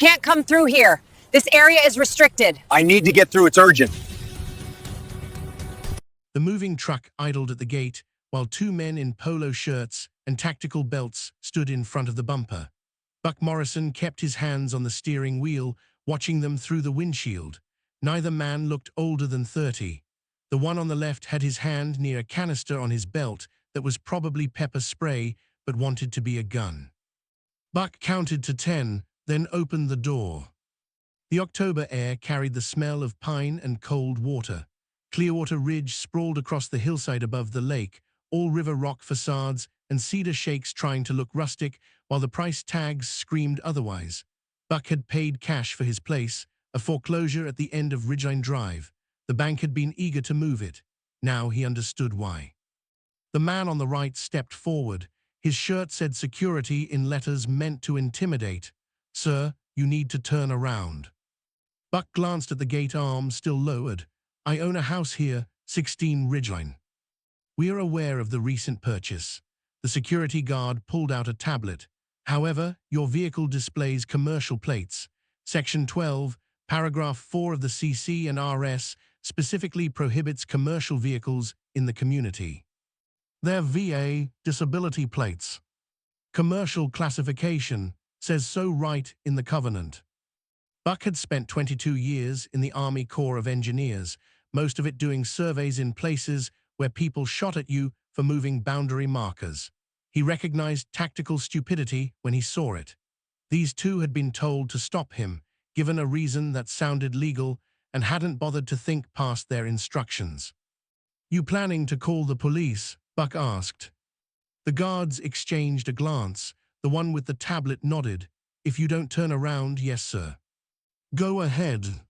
can't come through here. This area is restricted. I need to get through. It's urgent. The moving truck idled at the gate, while two men in polo shirts and tactical belts stood in front of the bumper. Buck Morrison kept his hands on the steering wheel, watching them through the windshield. Neither man looked older than 30. The one on the left had his hand near a canister on his belt that was probably pepper spray, but wanted to be a gun. Buck counted to 10, then opened the door. The October air carried the smell of pine and cold water. Clearwater Ridge sprawled across the hillside above the lake, all river rock facades and cedar shakes trying to look rustic, while the price tags screamed otherwise. Buck had paid cash for his place, a foreclosure at the end of Ridgeline Drive. The bank had been eager to move it. Now he understood why. The man on the right stepped forward. His shirt said security in letters meant to intimidate. "Sir, you need to turn around." Buck glanced at the gate arm still lowered. "I own a house here, 16 Ridgeline. We are aware of the recent purchase." The security guard pulled out a tablet. "However, your vehicle displays commercial plates. Section 12, paragraph 4 of the CC and RS specifically prohibits commercial vehicles in the community. They're VA disability plates. Commercial classification says so right in the covenant." Buck had spent 22 years in the Army Corps of Engineers, most of it doing surveys in places where people shot at you for moving boundary markers. He recognized tactical stupidity when he saw it. These two had been told to stop him, given a reason that sounded legal, and hadn't bothered to think past their instructions. "You planning to call the police?" Buck asked. The guards exchanged a glance. The one with the tablet nodded. "If you don't turn around, yes, sir." "Go ahead."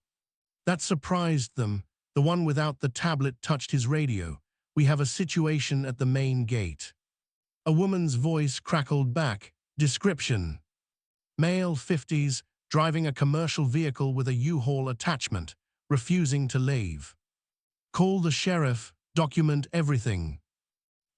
That surprised them. The one without the tablet touched his radio. "We have a situation at the main gate." A woman's voice crackled back. "Description." Male, 50s, driving a commercial vehicle with a U-Haul attachment, refusing to leave. "Call the sheriff, document everything."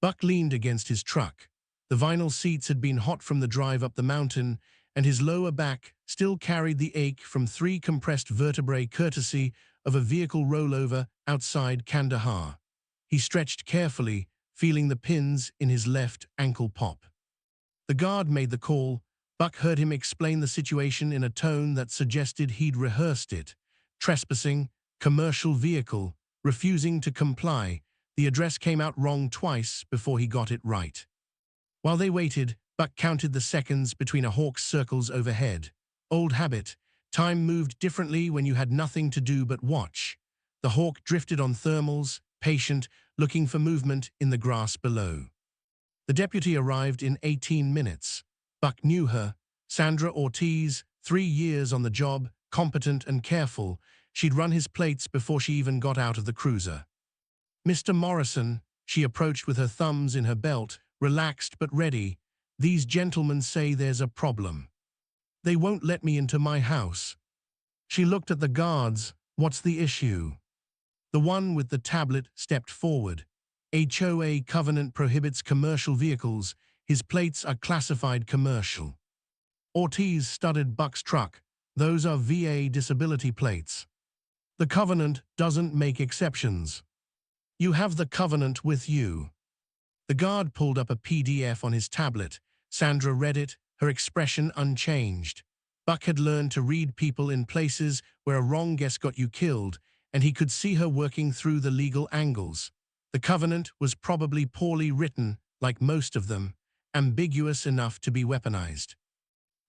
Buck leaned against his truck. The vinyl seats had been hot from the drive up the mountain, and his lower back still carried the ache from 3 compressed vertebrae courtesy of a vehicle rollover outside Kandahar. He stretched carefully, feeling the pins in his left ankle pop. The guard made the call. Buck heard him explain the situation in a tone that suggested he'd rehearsed it. Trespassing, commercial vehicle, refusing to comply. The address came out wrong twice before he got it right. While they waited, Buck counted the seconds between a hawk's circles overhead. Old habit. Time moved differently when you had nothing to do but watch. The hawk drifted on thermals, patient, looking for movement in the grass below. The deputy arrived in 18 minutes. Buck knew her. Sandra Ortiz, 3 years on the job, competent and careful. She'd run his plates before she even got out of the cruiser. "Mr. Morrison," she approached with her thumbs in her belt, relaxed but ready. "These gentlemen say there's a problem. They won't let me into my house." She looked at the guards. "What's the issue?" The one with the tablet stepped forward. "HOA covenant prohibits commercial vehicles. His plates are classified commercial." Ortiz studied Buck's truck. "Those are VA disability plates. The covenant doesn't make exceptions." "You have the covenant with you." The guard pulled up a PDF on his tablet. Sandra read it, her expression unchanged. Buck had learned to read people in places where a wrong guess got you killed, and he could see her working through the legal angles. The covenant was probably poorly written, like most of them, ambiguous enough to be weaponized.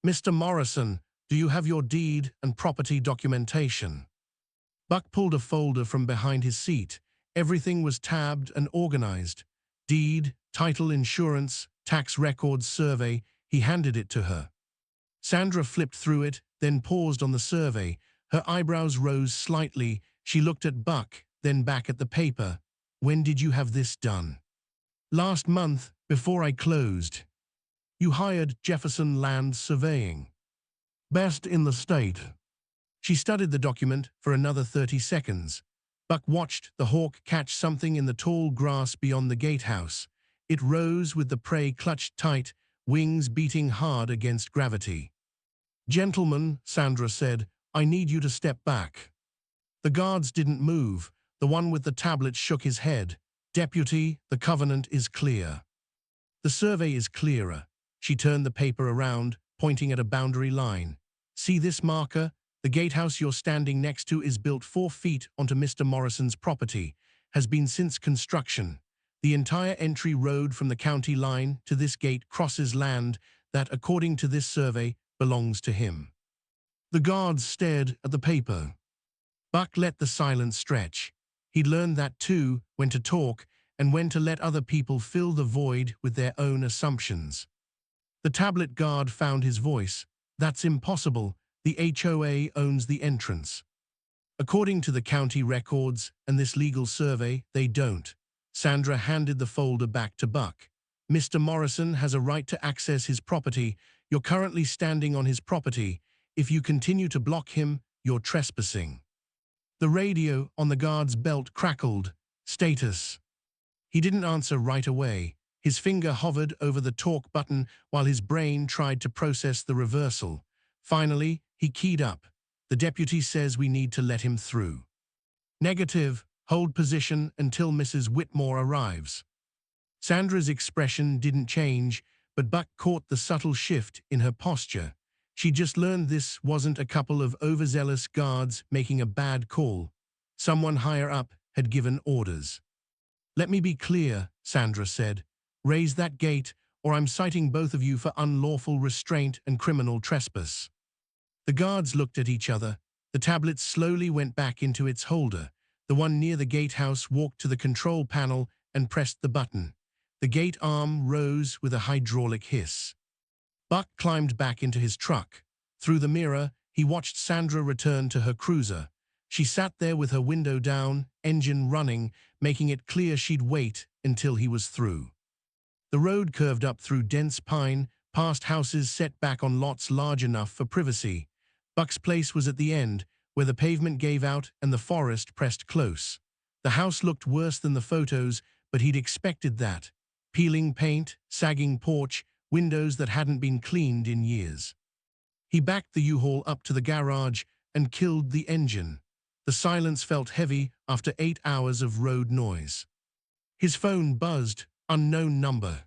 "Mr. Morrison, do you have your deed and property documentation?" Buck pulled a folder from behind his seat. Everything was tabbed and organized. Deed, title, insurance, tax records, survey. He handed it to her. Sandra flipped through it, then paused on the survey. Her eyebrows rose slightly. She looked at Buck, then back at the paper. "When did you have this done?" "Last month, before I closed." "You hired Jefferson Land Surveying." "Best in the state." She studied the document for another 30 seconds. Buck watched the hawk catch something in the tall grass beyond the gatehouse. It rose with the prey clutched tight, wings beating hard against gravity. Gentlemen, Sandra said, I need you to step back. The guards didn't move. The one with the tablet shook his head. Deputy, the covenant is clear. The survey is clearer. She turned the paper around, pointing at a boundary line. See this marker? The gatehouse you're standing next to is built 4 feet onto Mr. Morrison's property, has been since construction. The entire entry road from the county line to this gate crosses land that, according to this survey, belongs to him. The guards stared at the paper. Buck let the silence stretch. He'd learned that too, when to talk and when to let other people fill the void with their own assumptions. The tablet guard found his voice. That's impossible. The HOA owns the entrance. According to the county records and this legal survey, they don't. Sandra handed the folder back to Buck. Mr. Morrison has a right to access his property. You're currently standing on his property. If you continue to block him, you're trespassing. The radio on the guard's belt crackled. Status. He didn't answer right away. His finger hovered over the talk button while his brain tried to process the reversal. Finally, he keyed up. The deputy says we need to let him through. Negative. Hold position until Mrs. Whitmore arrives. Sandra's expression didn't change, but Buck caught the subtle shift in her posture. She just learned this wasn't a couple of overzealous guards making a bad call. Someone higher up had given orders. Let me be clear, Sandra said. Raise that gate, or I'm citing both of you for unlawful restraint and criminal trespass. The guards looked at each other. The tablet slowly went back into its holder. The one near the gatehouse walked to the control panel and pressed the button. The gate arm rose with a hydraulic hiss. Buck climbed back into his truck. Through the mirror, he watched Sandra return to her cruiser. She sat there with her window down, engine running, making it clear she'd wait until he was through. The road curved up through dense pine, past houses set back on lots large enough for privacy. Buck's place was at the end, where the pavement gave out and the forest pressed close. The house looked worse than the photos, but he'd expected that. Peeling paint, sagging porch, windows that hadn't been cleaned in years. He backed the U-Haul up to the garage and killed the engine. The silence felt heavy after 8 hours of road noise. His phone buzzed. Unknown number.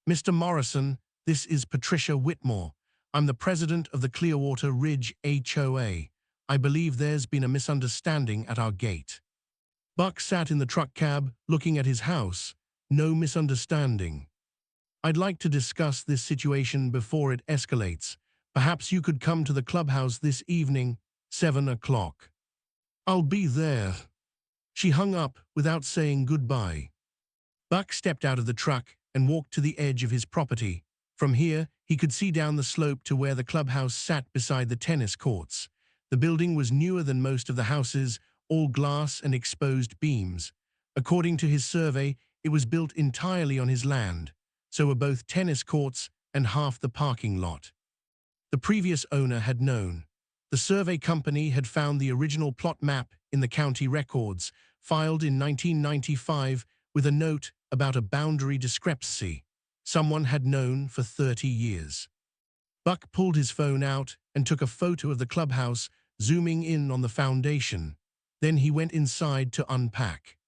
Mr. Morrison, this is Patricia Whitmore. I'm the president of the Clearwater Ridge HOA. I believe there's been a misunderstanding at our gate. Buck sat in the truck cab, looking at his house. No misunderstanding. I'd like to discuss this situation before it escalates. Perhaps you could come to the clubhouse this evening, 7 o'clock. I'll be there. She hung up without saying goodbye. Buck stepped out of the truck and walked to the edge of his property. From here, he could see down the slope to where the clubhouse sat beside the tennis courts. The building was newer than most of the houses, all glass and exposed beams. According to his survey, it was built entirely on his land. So were both tennis courts and half the parking lot. The previous owner had known. The survey company had found the original plot map in the county records, filed in 1995, with a note about a boundary discrepancy. Someone had known for 30 years. Buck pulled his phone out and took a photo of the clubhouse, zooming in on the foundation. Then he went inside to unpack.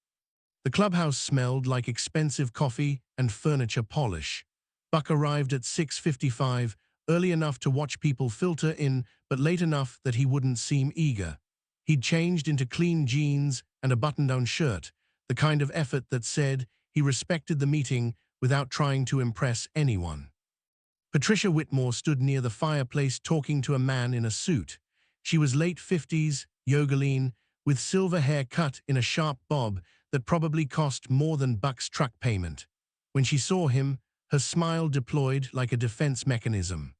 The clubhouse smelled like expensive coffee and furniture polish. Buck arrived at 6:55, early enough to watch people filter in, but late enough that he wouldn't seem eager. He'd changed into clean jeans and a button-down shirt, the kind of effort that said he respected the meeting without trying to impress anyone. Patricia Whitmore stood near the fireplace talking to a man in a suit. She was late 50s, yogaline, with silver hair cut in a sharp bob that probably cost more than Buck's truck payment. When she saw him, her smile deployed like a defense mechanism.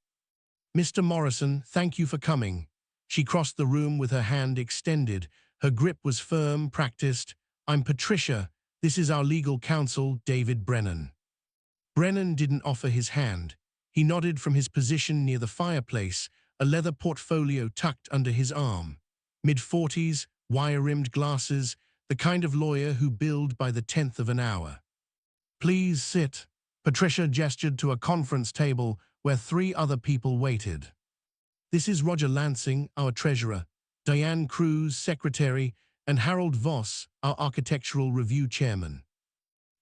Mr. Morrison, thank you for coming. She crossed the room with her hand extended. Her grip was firm, practiced. I'm Patricia. This is our legal counsel, David Brennan. Brennan didn't offer his hand. He nodded from his position near the fireplace, a leather portfolio tucked under his arm. Mid-40s, wire-rimmed glasses, the kind of lawyer who billed by the 10th of an hour. Please sit. Patricia gestured to a conference table where 3 other people waited. This is Roger Lansing, our treasurer, Diane Cruz, secretary, and Harold Voss, our architectural review chairman.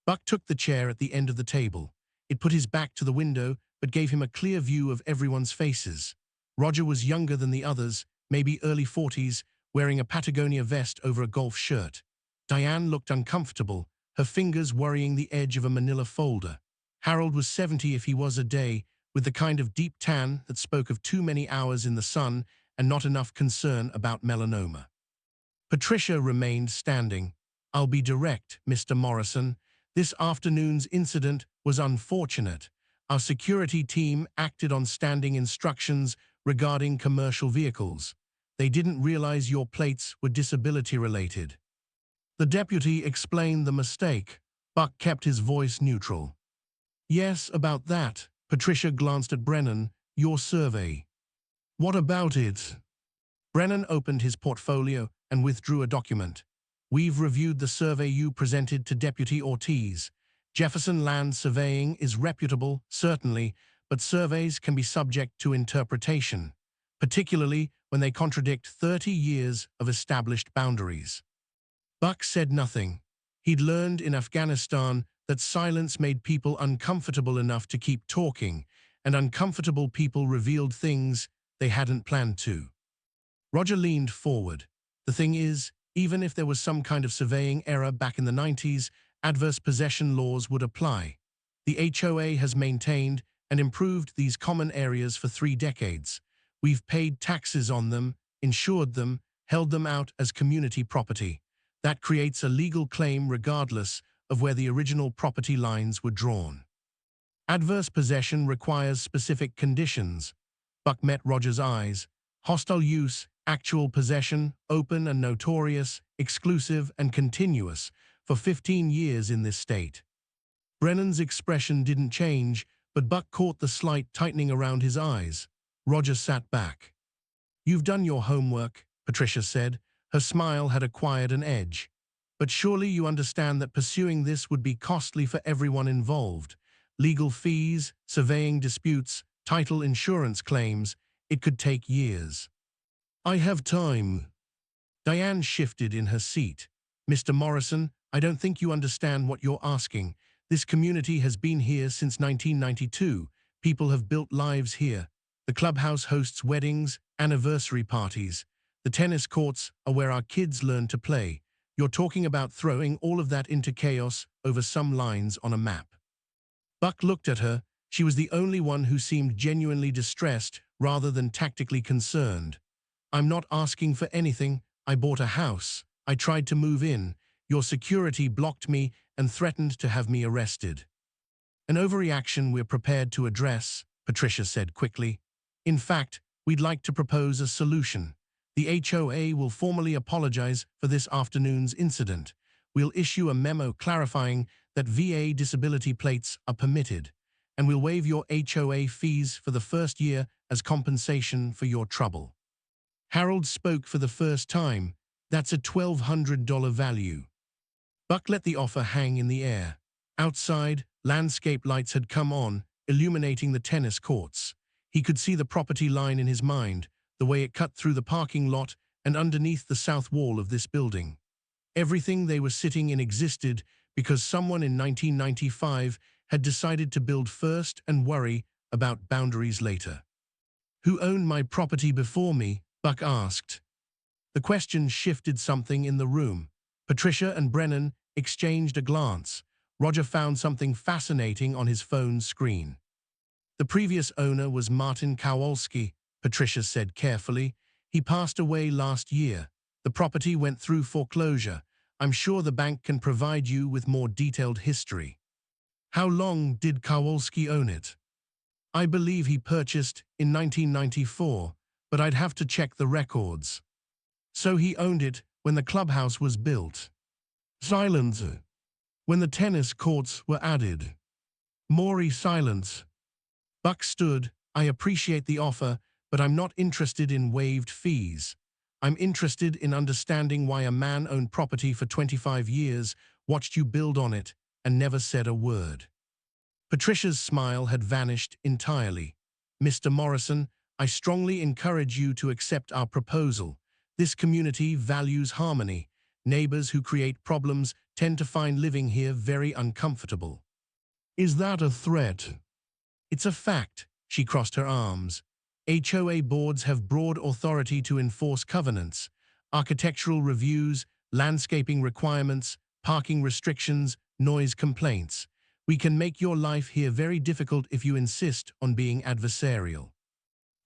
Buck took the chair at the end of the table. It put his back to the window, but gave him a clear view of everyone's faces. Roger was younger than the others, maybe early 40s, wearing a Patagonia vest over a golf shirt. Diane looked uncomfortable, her fingers worrying the edge of a manila folder. Harold was 70 if he was a day, with the kind of deep tan that spoke of too many hours in the sun and not enough concern about melanoma. Patricia remained standing. "I'll be direct, Mr. Morrison. This afternoon's incident was unfortunate. Our security team acted on standing instructions regarding commercial vehicles. They didn't realize your plates were disability-related." The deputy explained the mistake. Buck kept his voice neutral. "Yes, about that." Patricia glanced at Brennan. "Your survey. What about it?" Brennan opened his portfolio and withdrew a document. "We've reviewed the survey you presented to Deputy Ortiz. Jefferson Land Surveying is reputable, certainly, but surveys can be subject to interpretation, particularly when they contradict 30 years of established boundaries." Buck said nothing. He'd learned in Afghanistan that silence made people uncomfortable enough to keep talking, and uncomfortable people revealed things they hadn't planned to. Roger leaned forward. "The thing is, even if there was some kind of surveying error back in the 90s, adverse possession laws would apply. The HOA has maintained and improved these common areas for 3 decades. We've paid taxes on them, insured them, held them out as community property. That creates a legal claim regardless of where the original property lines were drawn. Adverse possession requires specific conditions." Buck met Roger's eyes. "Hostile use, actual possession, open and notorious, exclusive and continuous, for 15 years in this state." Brennan's expression didn't change, but Buck caught the slight tightening around his eyes. Roger sat back. "You've done your homework," Patricia said. Her smile had acquired an edge. "But surely you understand that pursuing this would be costly for everyone involved. Legal fees, surveying disputes, title insurance claims. It could take years." "I have time." Diane shifted in her seat. "Mr. Morrison, I don't think you understand what you're asking. This community has been here since 1992. People have built lives here. The clubhouse hosts weddings, anniversary parties. The tennis courts are where our kids learn to play. You're talking about throwing all of that into chaos over some lines on a map." Buck looked at her. She was the only one who seemed genuinely distressed rather than tactically concerned. "I'm not asking for anything. I bought a house. I tried to move in. Your security blocked me and threatened to have me arrested." "An overreaction we're prepared to address," Patricia said quickly. "In fact, we'd like to propose a solution. The HOA will formally apologize for this afternoon's incident. We'll issue a memo clarifying that VA disability plates are permitted, and we'll waive your HOA fees for the first year as compensation for your trouble." Harold spoke for the first time. "That's a $1,200 value." Buck let the offer hang in the air. Outside, landscape lights had come on, illuminating the tennis courts. He could see the property line in his mind, the way it cut through the parking lot and underneath the south wall of this building. Everything they were sitting in existed because someone in 1995 had decided to build first and worry about boundaries later. "Who owned my property before me?" Buck asked. The question shifted something in the room. Patricia and Brennan exchanged a glance. Roger found something fascinating on his phone's screen. "The previous owner was Martin Kowalski," Patricia said carefully. "He passed away last year. The property went through foreclosure. I'm sure the bank can provide you with more detailed history." "How long did Kowalski own it?" "I believe he purchased in 1994, but I'd have to check the records." "So he owned it when the clubhouse was built." Silence. "When the tennis courts were added." More silence. Buck stood. "I appreciate the offer, but I'm not interested in waived fees. I'm interested in understanding why a man owned property for 25 years, watched you build on it, and never said a word." Patricia's smile had vanished entirely. "Mr. Morrison, I strongly encourage you to accept our proposal. This community values harmony. Neighbors who create problems tend to find living here very uncomfortable." "Is that a threat?" "It's a fact." She crossed her arms. "HOA boards have broad authority to enforce covenants, architectural reviews, landscaping requirements, parking restrictions, noise complaints. We can make your life here very difficult if you insist on being adversarial."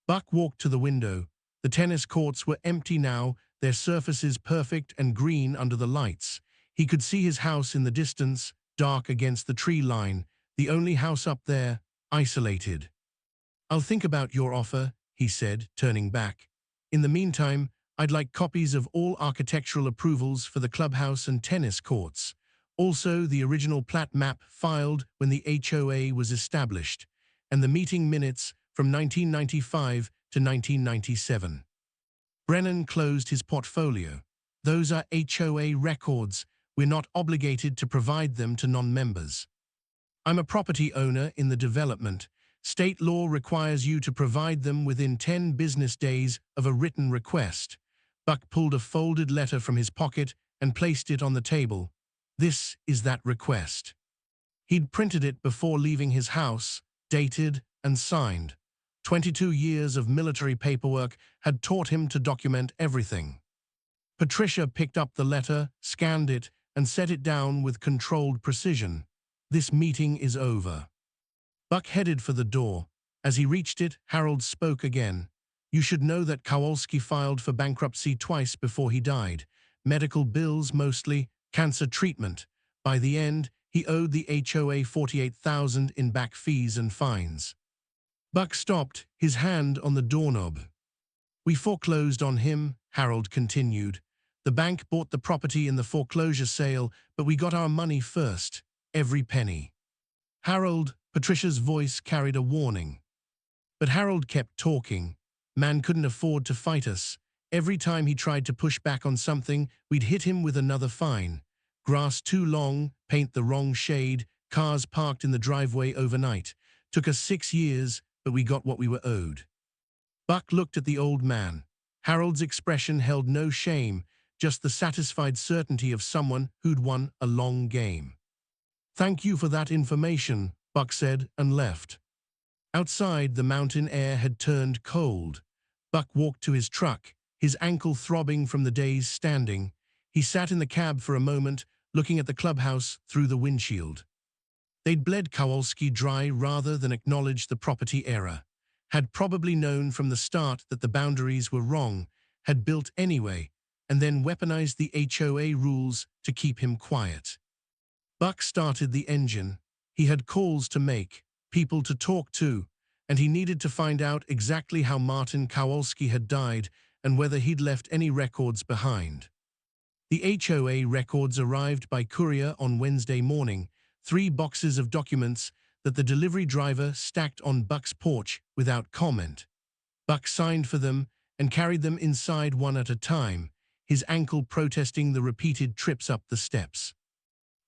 Buck walked to the window. The tennis courts were empty now, their surfaces perfect and green under the lights. He could see his house in the distance, dark against the tree line, the only house up there, isolated. "I'll think about your offer," he said, turning back. "In the meantime, I'd like copies of all architectural approvals for the clubhouse and tennis courts. Also, the original plat map filed when the HOA was established, and the meeting minutes from 1995 to 1997. Brennan closed his portfolio. "Those are HOA records. We're not obligated to provide them to non-members. I'm a property owner in the development. State law requires you to provide them within 10 business days of a written request." Buck pulled a folded letter from his pocket and placed it on the table. "This is that request." He'd printed it before leaving his house, dated and signed. 22 years of military paperwork had taught him to document everything. Patricia picked up the letter, scanned it, and set it down with controlled precision. "This meeting is over." Buck headed for the door. As he reached it, Harold spoke again. "You should know that Kowalski filed for bankruptcy twice before he died. Medical bills mostly, cancer treatment. By the end, he owed the HOA $48,000 in back fees and fines." Buck stopped, his hand on the doorknob. "We foreclosed on him," Harold continued. "The bank bought the property in the foreclosure sale, but we got our money first, every penny." "Harold," Patricia's voice carried a warning. But Harold kept talking. "Man couldn't afford to fight us. Every time he tried to push back on something, we'd hit him with another fine. Grass too long, paint the wrong shade, cars parked in the driveway overnight. Took us 6 years, but we got what we were owed." Buck looked at the old man. Harold's expression held no shame, just the satisfied certainty of someone who'd won a long game. "Thank you for that information," Buck said, and left. Outside, the mountain air had turned cold. Buck walked to his truck, his ankle throbbing from the day's standing. He sat in the cab for a moment, looking at the clubhouse through the windshield. They'd bled Kowalski dry rather than acknowledge the property error. Had probably known from the start that the boundaries were wrong, had built anyway, and then weaponized the HOA rules to keep him quiet. Buck started the engine. He had calls to make, people to talk to, and he needed to find out exactly how Martin Kowalski had died and whether he'd left any records behind. The HOA records arrived by courier on Wednesday morning, 3 boxes of documents that the delivery driver stacked on Buck's porch without comment. Buck signed for them and carried them inside one at a time, his ankle protesting the repeated trips up the steps.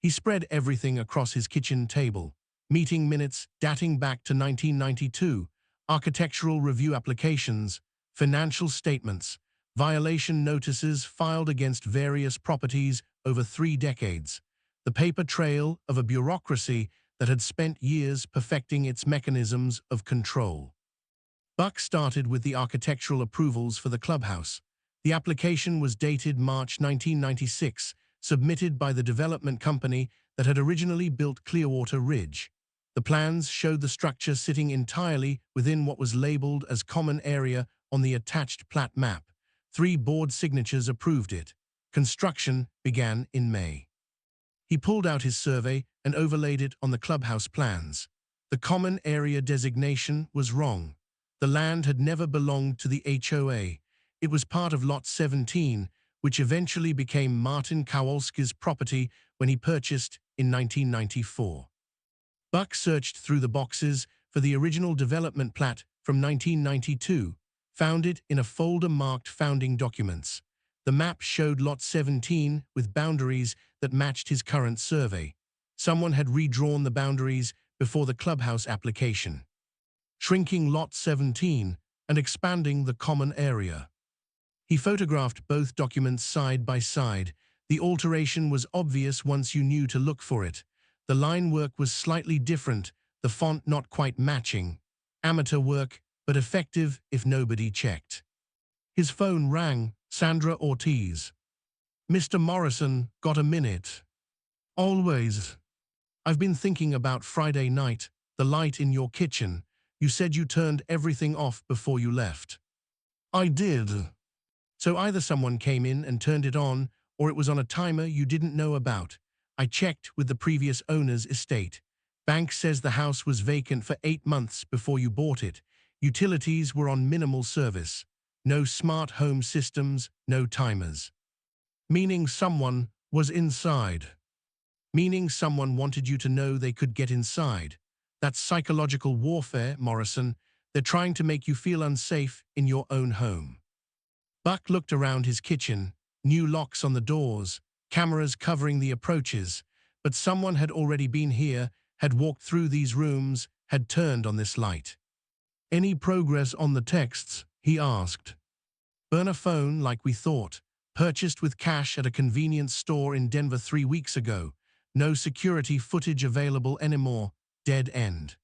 He spread everything across his kitchen table. Meeting minutes dating back to 1992, architectural review applications, financial statements, violation notices filed against various properties over 3 decades. The paper trail of a bureaucracy that had spent years perfecting its mechanisms of control. Buck started with the architectural approvals for the clubhouse. The application was dated March 1996, submitted by the development company that had originally built Clearwater Ridge. The plans showed the structure sitting entirely within what was labeled as common area on the attached plat map. 3 board signatures approved it. Construction began in May. He pulled out his survey and overlaid it on the clubhouse plans. The common area designation was wrong. The land had never belonged to the HOA. It was part of Lot 17, which eventually became Martin Kowalski's property when he purchased in 1994. Buck searched through the boxes for the original development plat from 1992, found it in a folder marked Founding Documents. The map showed Lot 17 with boundaries that matched his current survey. Someone had redrawn the boundaries before the clubhouse application. Shrinking Lot 17, and expanding the common area. He photographed both documents side by side. The alteration was obvious once you knew to look for it. The line work was slightly different, the font not quite matching. Amateur work, but effective if nobody checked. His phone rang. Sandra Ortiz. "Mr. Morrison, got a minute?" "Always. I've been thinking about Friday night, the light in your kitchen. You said you turned everything off before you left." "I did." "So either someone came in and turned it on, or it was on a timer you didn't know about. I checked with the previous owner's estate. Bank says the house was vacant for 8 months before you bought it. Utilities were on minimal service. No smart home systems, no timers." "Meaning someone was inside." "Meaning someone wanted you to know they could get inside. That's psychological warfare, Morrison. They're trying to make you feel unsafe in your own home." Buck looked around his kitchen, new locks on the doors, cameras covering the approaches, but someone had already been here, had walked through these rooms, had turned on this light. "Any progress on the texts?" he asked. "Burner phone like we thought. Purchased with cash at a convenience store in Denver 3 weeks ago. No security footage available anymore. Dead end."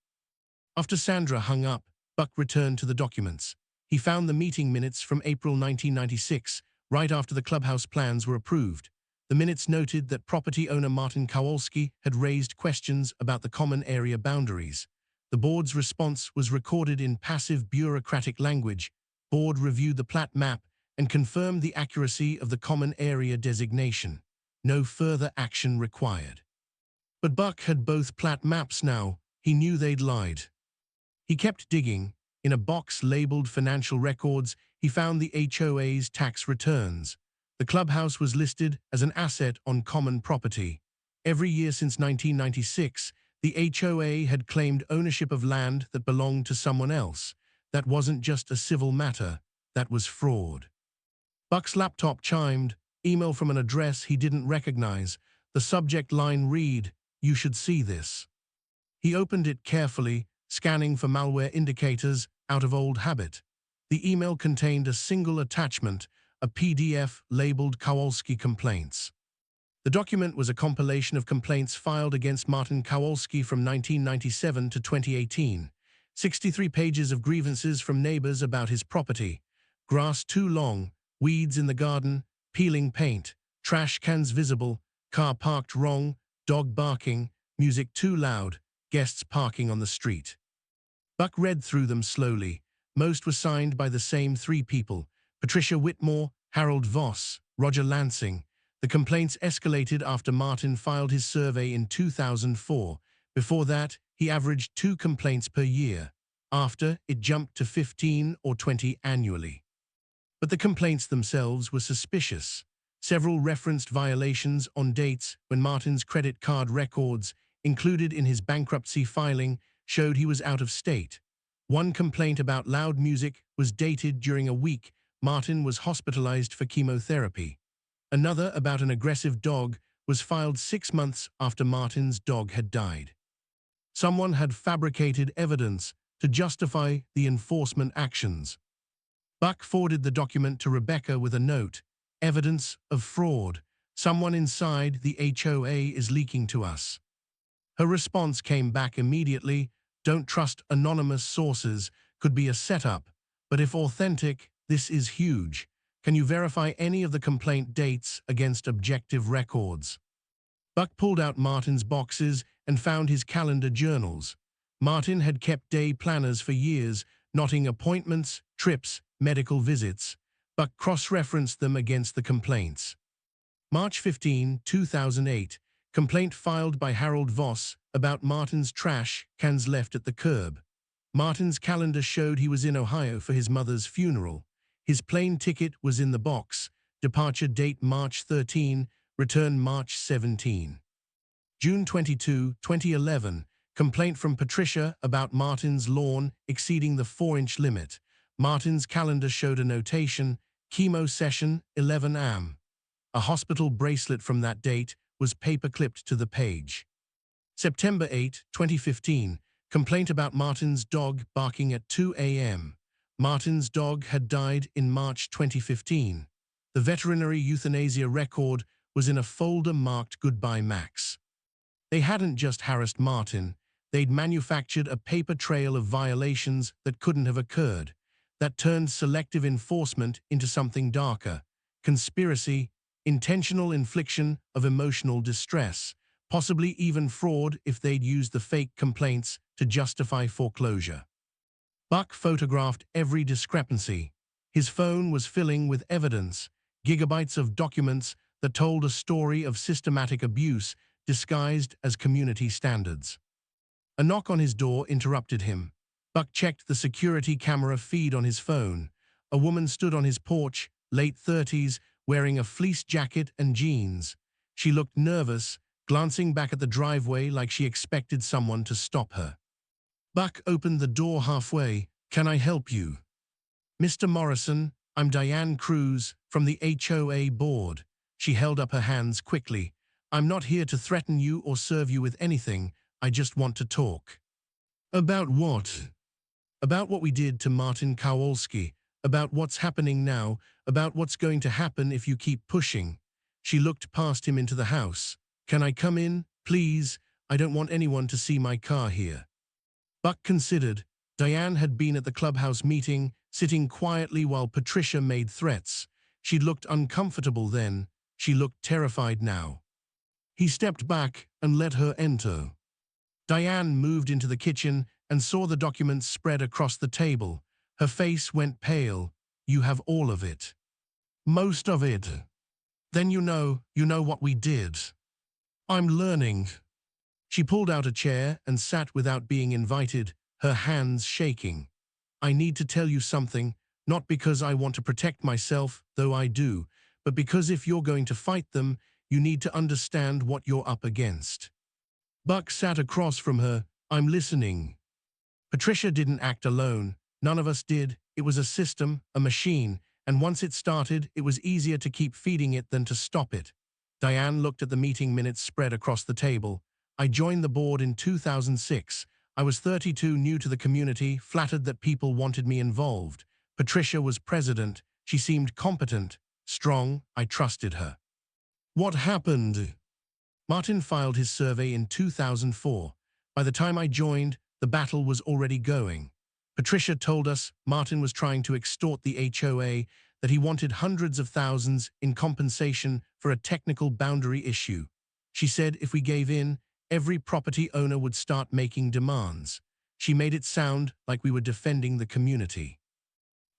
After Sandra hung up, Buck returned to the documents. He found the meeting minutes from April 1996, right after the clubhouse plans were approved. The minutes noted that property owner Martin Kowalski had raised questions about the common area boundaries. The board's response was recorded in passive bureaucratic language. Board reviewed the plat map and confirmed the accuracy of the common area designation. No further action required. But Buck had both plat maps now. He knew they'd lied. He kept digging. In a box labeled Financial Records, he found the HOA's tax returns. The clubhouse was listed as an asset on common property. Every year since 1996, the HOA had claimed ownership of land that belonged to someone else. That wasn't just a civil matter, that was fraud. Buck's laptop chimed, email from an address he didn't recognize. The subject line read, "You should see this." He opened it carefully, scanning for malware indicators out of old habit. The email contained a single attachment, a PDF labeled Kowalski Complaints. The document was a compilation of complaints filed against Martin Kowalski from 1997 to 2018. 63 pages of grievances from neighbors about his property. Grass too long, weeds in the garden, peeling paint, trash cans visible, car parked wrong, dog barking, music too loud, guests parking on the street. Buck read through them slowly. Most were signed by the same 3 people: Patricia Whitmore, Harold Voss, Roger Lansing. The complaints escalated after Martin filed his survey in 2004. Before that, he averaged 2 complaints per year. After, it jumped to 15 or 20 annually. But the complaints themselves were suspicious. Several referenced violations on dates when Martin's credit card records, included in his bankruptcy filing, showed he was out of state. One complaint about loud music was dated during a week Martin was hospitalized for chemotherapy. Another about an aggressive dog was filed 6 months after Martin's dog had died. Someone had fabricated evidence to justify the enforcement actions. Buck forwarded the document to Rebecca with a note, "Evidence of fraud. Someone inside the HOA is leaking to us." Her response came back immediately, "Don't trust anonymous sources, could be a setup, but if authentic, this is huge. Can you verify any of the complaint dates against objective records?" Buck pulled out Martin's boxes and found his calendar journals. Martin had kept day planners for years, knotting appointments, trips, medical visits. Buck cross-referenced them against the complaints. March 15, 2008, complaint filed by Harold Voss about Martin's trash cans left at the curb. Martin's calendar showed he was in Ohio for his mother's funeral. His plane ticket was in the box. Departure date March 13, return March 17. June 22, 2011, complaint from Patricia about Martin's lawn exceeding the 4-inch limit. Martin's calendar showed a notation, chemo session 11 am. A hospital bracelet from that date was paper-clipped to the page. September 8, 2015, complaint about Martin's dog barking at 2 am. Martin's dog had died in March 2015. The veterinary euthanasia record was in a folder marked Goodbye Max. They hadn't just harassed Martin, they'd manufactured a paper trail of violations that couldn't have occurred, that turned selective enforcement into something darker: conspiracy, intentional infliction of emotional distress, possibly even fraud if they'd used the fake complaints to justify foreclosure. Buck photographed every discrepancy. His phone was filling with evidence, gigabytes of documents that told a story of systematic abuse disguised as community standards. A knock on his door interrupted him. Buck checked the security camera feed on his phone. A woman stood on his porch, late 30s, wearing a fleece jacket and jeans. She looked nervous, glancing back at the driveway like she expected someone to stop her. Buck opened the door halfway. "Can I help you?" "Mr. Morrison, I'm Diane Cruz from the HOA board." She held up her hands quickly. "I'm not here to threaten you or serve you with anything. I just want to talk." "About what?" "About what we did to Martin Kowalski, about what's happening now, about what's going to happen if you keep pushing." She looked past him into the house. "Can I come in, please? I don't want anyone to see my car here." Buck considered. Diane had been at the clubhouse meeting, sitting quietly while Patricia made threats. She'd looked uncomfortable then. She looked terrified now. He stepped back and let her enter. Diane moved into the kitchen and saw the documents spread across the table. Her face went pale. "You have all of it." "Most of it." "Then you know what we did." "I'm learning." She pulled out a chair and sat without being invited, her hands shaking. "I need to tell you something, not because I want to protect myself, though I do, but because if you're going to fight them, you need to understand what you're up against." Buck sat across from her. "I'm listening." Patricia didn't act alone. None of us did. It was a system, a machine, and once it started, it was easier to keep feeding it than to stop it. Diane looked at the meeting minutes spread across the table. "I joined the board in 2006. I was 32, new to the community, flattered that people wanted me involved. Patricia was president. She seemed competent, strong. I trusted her." "What happened?" "Martin filed his survey in 2004. By the time I joined, the battle was already going. Patricia told us Martin was trying to extort the HOA, that he wanted hundreds of thousands in compensation for a technical boundary issue. She said if we gave in, every property owner would start making demands. She made it sound like we were defending the community."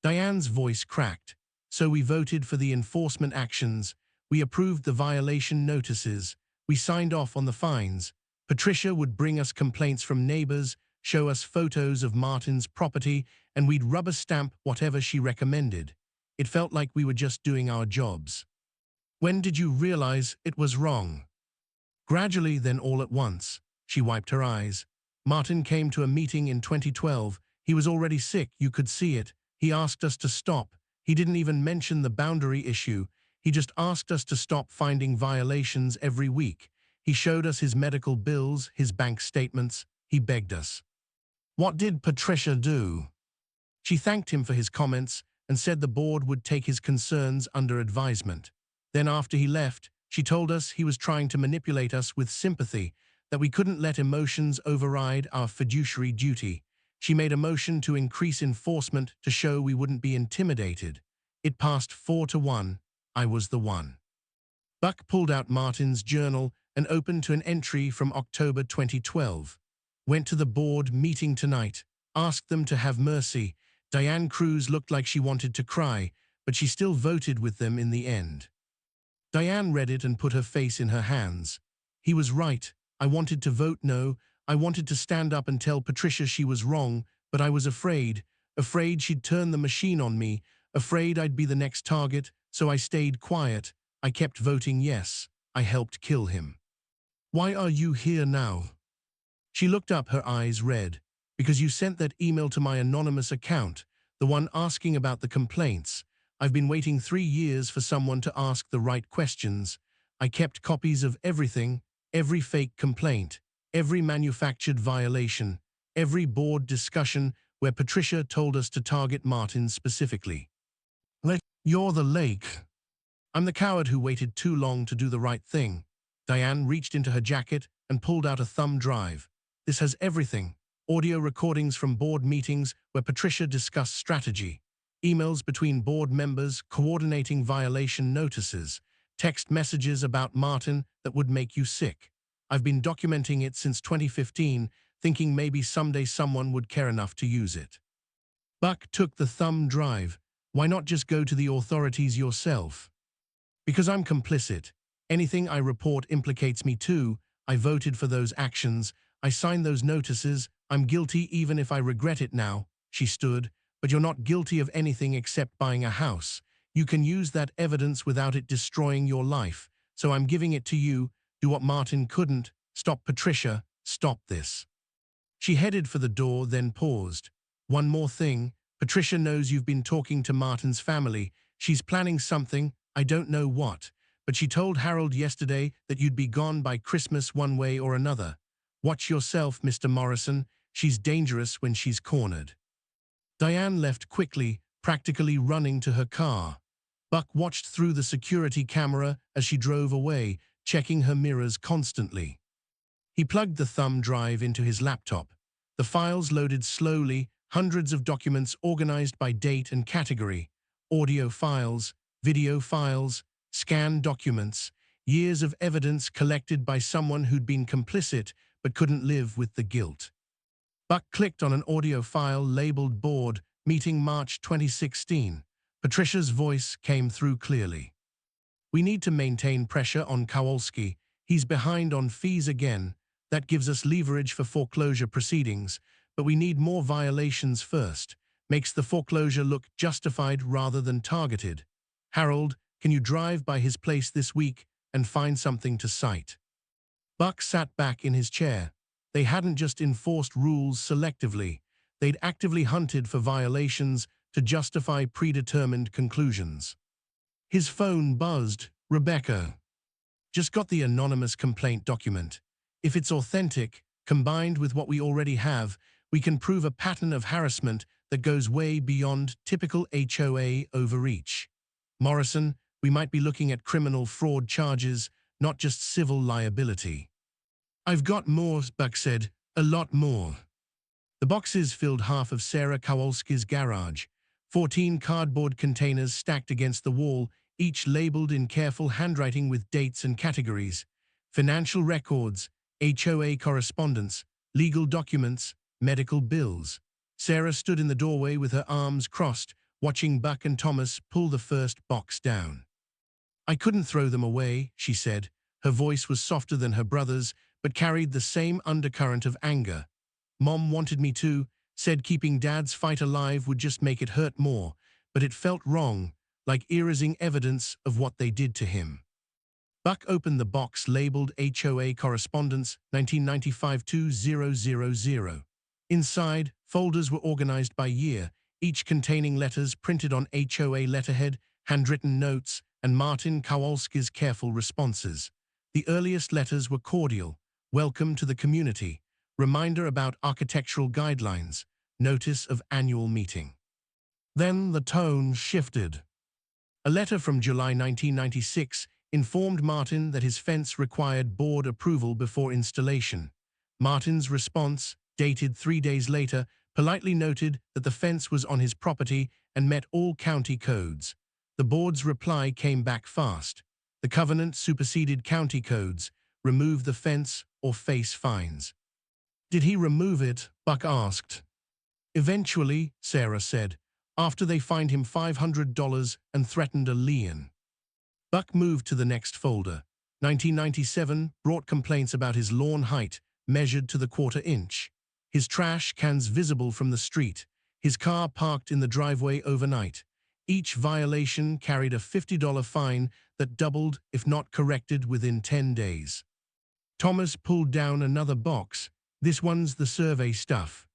Diane's voice cracked. "So we voted for the enforcement actions. We approved the violation notices. We signed off on the fines. Patricia would bring us complaints from neighbors, show us photos of Martin's property, and we'd rubber stamp whatever she recommended. It felt like we were just doing our jobs." "When did you realize it was wrong?" "Gradually, then all at once." She wiped her eyes. "Martin came to a meeting in 2012. He was already sick, you could see it. He asked us to stop. He didn't even mention the boundary issue. He just asked us to stop finding violations every week. He showed us his medical bills, his bank statements. He begged us." "What did Patricia do?" "She thanked him for his comments and said the board would take his concerns under advisement. Then after he left, she told us he was trying to manipulate us with sympathy, that we couldn't let emotions override our fiduciary duty. She made a motion to increase enforcement to show we wouldn't be intimidated. It passed 4-1. I was the one." Buck pulled out Martin's journal and opened to an entry from October 2012. "Went to the board meeting tonight. Asked them to have mercy. Diane Cruz looked like she wanted to cry, but she still voted with them in the end." Diane read it and put her face in her hands. "He was right. I wanted to vote no. I wanted to stand up and tell Patricia she was wrong, but I was afraid she'd turn the machine on me, afraid I'd be the next target, so I stayed quiet. I kept voting yes. I helped kill him." "Why are you here now?" She looked up, her eyes red. "Because you sent that email to my anonymous account, the one asking about the complaints. I've been waiting 3 years for someone to ask the right questions. I kept copies of everything, every fake complaint, every manufactured violation, every board discussion where Patricia told us to target Martin specifically. You're the lake. I'm the coward who waited too long to do the right thing. Diane reached into her jacket and pulled out a thumb drive. This has everything. Audio recordings from board meetings where Patricia discussed strategy, emails between board members coordinating violation notices, text messages about Martin that would make you sick. I've been documenting it since 2015, thinking maybe someday someone would care enough to use it. Buck took the thumb drive. Why not just go to the authorities yourself? Because I'm complicit. Anything I report implicates me too. I voted for those actions. I signed those notices. I'm guilty even if I regret it now. She stood. But you're not guilty of anything except buying a house. You can use that evidence without it destroying your life. So I'm giving it to you. Do what Martin couldn't. Stop Patricia. Stop this. She headed for the door, then paused. One more thing. Patricia knows you've been talking to Martin's family. She's planning something. I don't know what. But she told Harold yesterday that you'd be gone by Christmas one way or another. Watch yourself, Mr. Morrison. She's dangerous when she's cornered. Diane left quickly, practically running to her car. Buck watched through the security camera as she drove away, checking her mirrors constantly. He plugged the thumb drive into his laptop. The files loaded slowly, hundreds of documents organized by date and category. Audio files, video files, scanned documents, years of evidence collected by someone who'd been complicit but couldn't live with the guilt. Buck clicked on an audio file labeled Board, Meeting March 2016. Patricia's voice came through clearly. We need to maintain pressure on Kowalski. He's behind on fees again. That gives us leverage for foreclosure proceedings, but we need more violations first. Makes the foreclosure look justified rather than targeted. Harold, can you drive by his place this week and find something to cite? Buck sat back in his chair. They hadn't just enforced rules selectively. They'd actively hunted for violations to justify predetermined conclusions. His phone buzzed. Rebecca. Just got the anonymous complaint document. If it's authentic, combined with what we already have, we can prove a pattern of harassment that goes way beyond typical HOA overreach. Morrison, we might be looking at criminal fraud charges, not just civil liability. I've got more, Buck said, a lot more. The boxes filled half of Sarah Kowalski's garage. 14 cardboard containers stacked against the wall, each labeled in careful handwriting with dates and categories. Financial records, HOA correspondence, legal documents, medical bills. Sarah stood in the doorway with her arms crossed, watching Buck and Thomas pull the first box down. I couldn't throw them away, she said. Her voice was softer than her brother's, but carried the same undercurrent of anger. Mom wanted me to, said keeping Dad's fight alive would just make it hurt more, but it felt wrong, like erasing evidence of what they did to him. Buck opened the box labeled HOA Correspondence 1995-2000. Inside, folders were organized by year, each containing letters printed on HOA letterhead, handwritten notes, and Martin Kowalski's careful responses. The earliest letters were cordial. Welcome to the community. Reminder about architectural guidelines. Notice of annual meeting. Then the tone shifted. A letter from July 1996 informed Martin that his fence required board approval before installation. Martin's response, dated 3 days later, politely noted that the fence was on his property and met all county codes. The board's reply came back fast. The covenant superseded county codes. Remove the fence or face fines. Did he remove it? Buck asked. Eventually, Sarah said, after they fined him $500 and threatened a lien. Buck moved to the next folder. 1997 brought complaints about his lawn height, measured to the quarter-inch. His trash cans visible from the street. His car parked in the driveway overnight. Each violation carried a $50 fine that doubled if not corrected within 10 days. Thomas pulled down another box. This one's the survey stuff.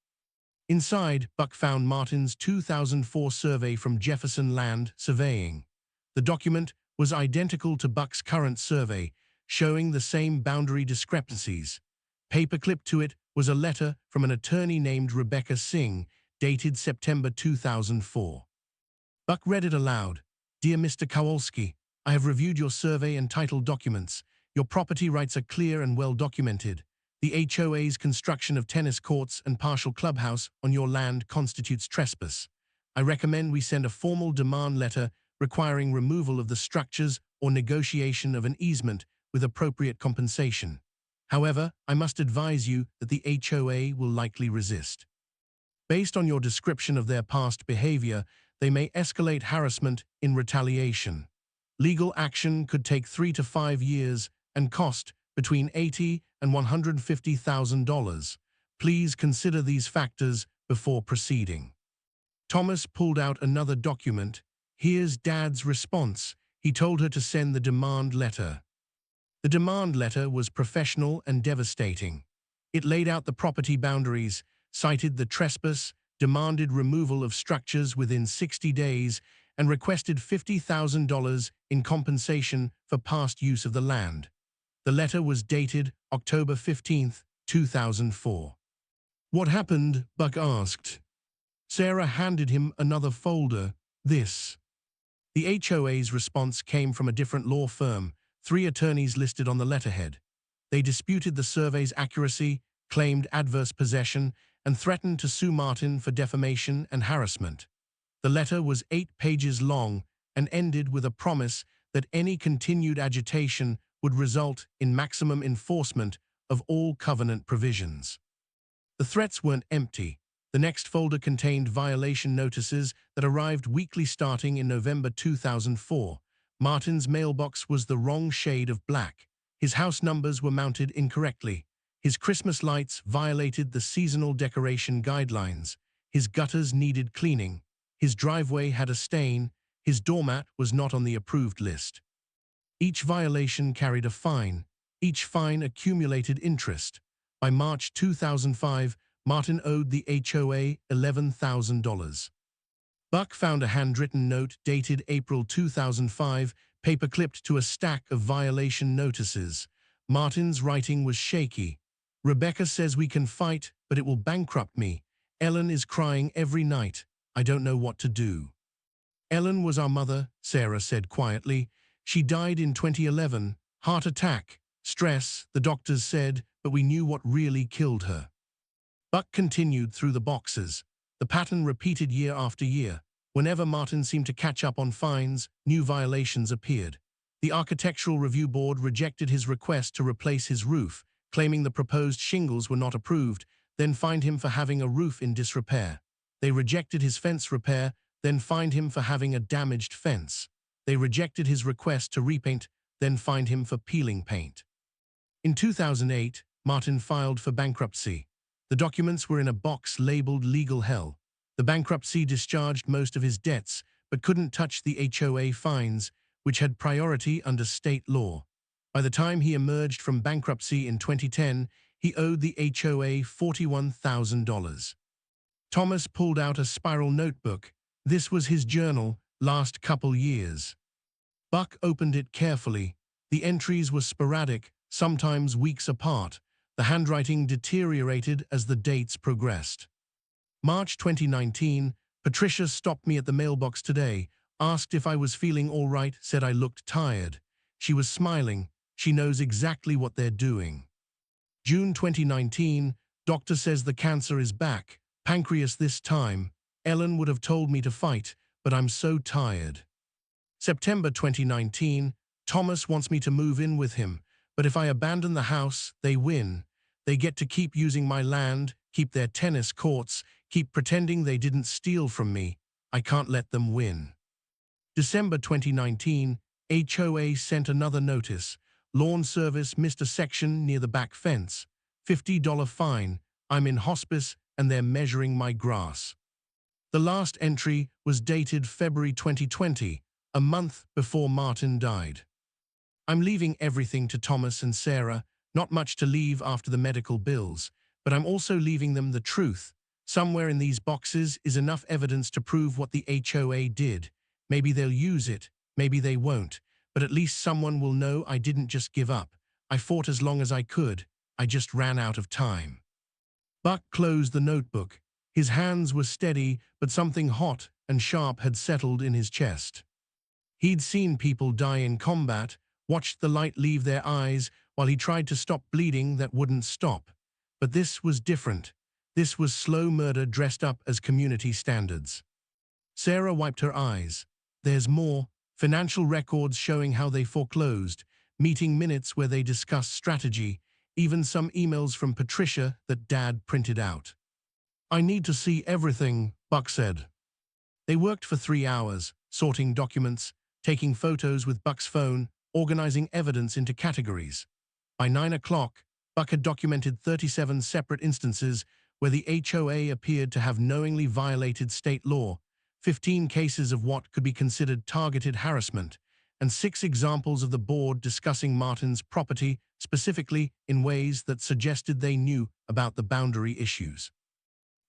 Inside, Buck found Martin's 2004 survey from Jefferson Land Surveying. The document was identical to Buck's current survey, showing the same boundary discrepancies. Paperclipped to it was a letter from an attorney named Rebecca Singh, dated September 2004. Buck read it aloud. "Dear Mr. Kowalski, I have reviewed your survey and title documents. Your property rights are clear and well documented. The HOA's construction of tennis courts and partial clubhouse on your land constitutes trespass. I recommend we send a formal demand letter requiring removal of the structures or negotiation of an easement with appropriate compensation. However, I must advise you that the HOA will likely resist. Based on your description of their past behavior, they may escalate harassment in retaliation. Legal action could take 3 to 5 years and cost between $80,000 and $150,000. Please consider these factors before proceeding." Thomas pulled out another document. Here's Dad's response. He told her to send the demand letter. The demand letter was professional and devastating. It laid out the property boundaries, cited the trespass, demanded removal of structures within 60 days, and requested $50,000 in compensation for past use of the land. The letter was dated October 15, 2004. "What happened?" Buck asked. Sarah handed him another folder. "This." The HOA's response came from a different law firm, 3 attorneys listed on the letterhead. They disputed the survey's accuracy, claimed adverse possession, and threatened to sue Martin for defamation and harassment. The letter was 8 pages long and ended with a promise that any continued agitation would result in maximum enforcement of all covenant provisions. The threats weren't empty. The next folder contained violation notices that arrived weekly starting in November 2004. Martin's mailbox was the wrong shade of black. His house numbers were mounted incorrectly. His Christmas lights violated the seasonal decoration guidelines. His gutters needed cleaning. His driveway had a stain. His doormat was not on the approved list. Each violation carried a fine. Each fine accumulated interest. By March 2005, Martin owed the HOA $11,000. Buck found a handwritten note dated April 2005, paper-clipped to a stack of violation notices. Martin's writing was shaky. "Rebecca says we can fight, but it will bankrupt me. Ellen is crying every night. I don't know what to do." "Ellen was our mother," Sarah said quietly. "She died in 2011. Heart attack. Stress, the doctors said, but we knew what really killed her." Buck continued through the boxes. The pattern repeated year after year. Whenever Martin seemed to catch up on fines, new violations appeared. The Architectural Review Board rejected his request to replace his roof, claiming the proposed shingles were not approved, then fined him for having a roof in disrepair. They rejected his fence repair, then fined him for having a damaged fence. They rejected his request to repaint, then fined him for peeling paint. In 2008, Martin filed for bankruptcy. The documents were in a box labeled Legal Hell. The bankruptcy discharged most of his debts, but couldn't touch the HOA fines, which had priority under state law. By the time he emerged from bankruptcy in 2010, he owed the HOA $41,000. Thomas pulled out a spiral notebook. This was his journal, last couple years. Buck opened it carefully. The entries were sporadic, sometimes weeks apart. The handwriting deteriorated as the dates progressed. March 2019, Patricia stopped me at the mailbox today, asked if I was feeling all right, said I looked tired. She was smiling. She knows exactly what they're doing. June 2019, doctor says the cancer is back, pancreas this time. Ellen would have told me to fight, but I'm so tired. September 2019, Thomas wants me to move in with him, but if I abandon the house, they win. They get to keep using my land, keep their tennis courts, keep pretending they didn't steal from me. I can't let them win. December 2019, HOA sent another notice. Lawn service missed a section near the back fence. $50 fine. I'm in hospice and they're measuring my grass. The last entry was dated February 2020, a month before Martin died. I'm leaving everything to Thomas and Sarah. Not much to leave after the medical bills, but I'm also leaving them the truth. Somewhere in these boxes is enough evidence to prove what the HOA did. Maybe they'll use it, maybe they won't, but at least someone will know I didn't just give up. I fought as long as I could. I just ran out of time. Buck closed the notebook. His hands were steady, but something hot and sharp had settled in his chest. He'd seen people die in combat, watched the light leave their eyes while he tried to stop bleeding that wouldn't stop. But this was different. This was slow murder dressed up as community standards. Sarah wiped her eyes. There's more. Financial records showing how they foreclosed, meeting minutes where they discussed strategy, even some emails from Patricia that Dad printed out. I need to see everything, Buck said. They worked for 3 hours, sorting documents, taking photos with Buck's phone, organizing evidence into categories. By 9 o'clock, Buck had documented 37 separate instances where the HOA appeared to have knowingly violated state law, 15 cases of what could be considered targeted harassment, and 6 examples of the board discussing Martin's property specifically in ways that suggested they knew about the boundary issues.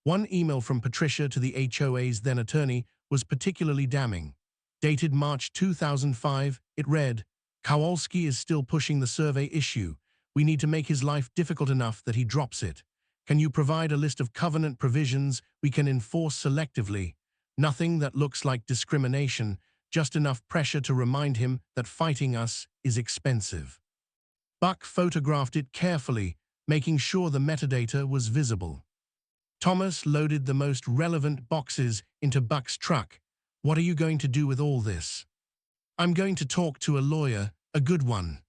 One email from Patricia to the HOA's then attorney was particularly damning. Dated March 2005, it read, "Kowalski is still pushing the survey issue. We need to make his life difficult enough that he drops it. Can you provide a list of covenant provisions we can enforce selectively? Nothing that looks like discrimination, just enough pressure to remind him that fighting us is expensive." Buck photographed it carefully, making sure the metadata was visible. Thomas loaded the most relevant boxes into Buck's truck. "What are you going to do with all this?" "I'm going to talk to a lawyer, a good one."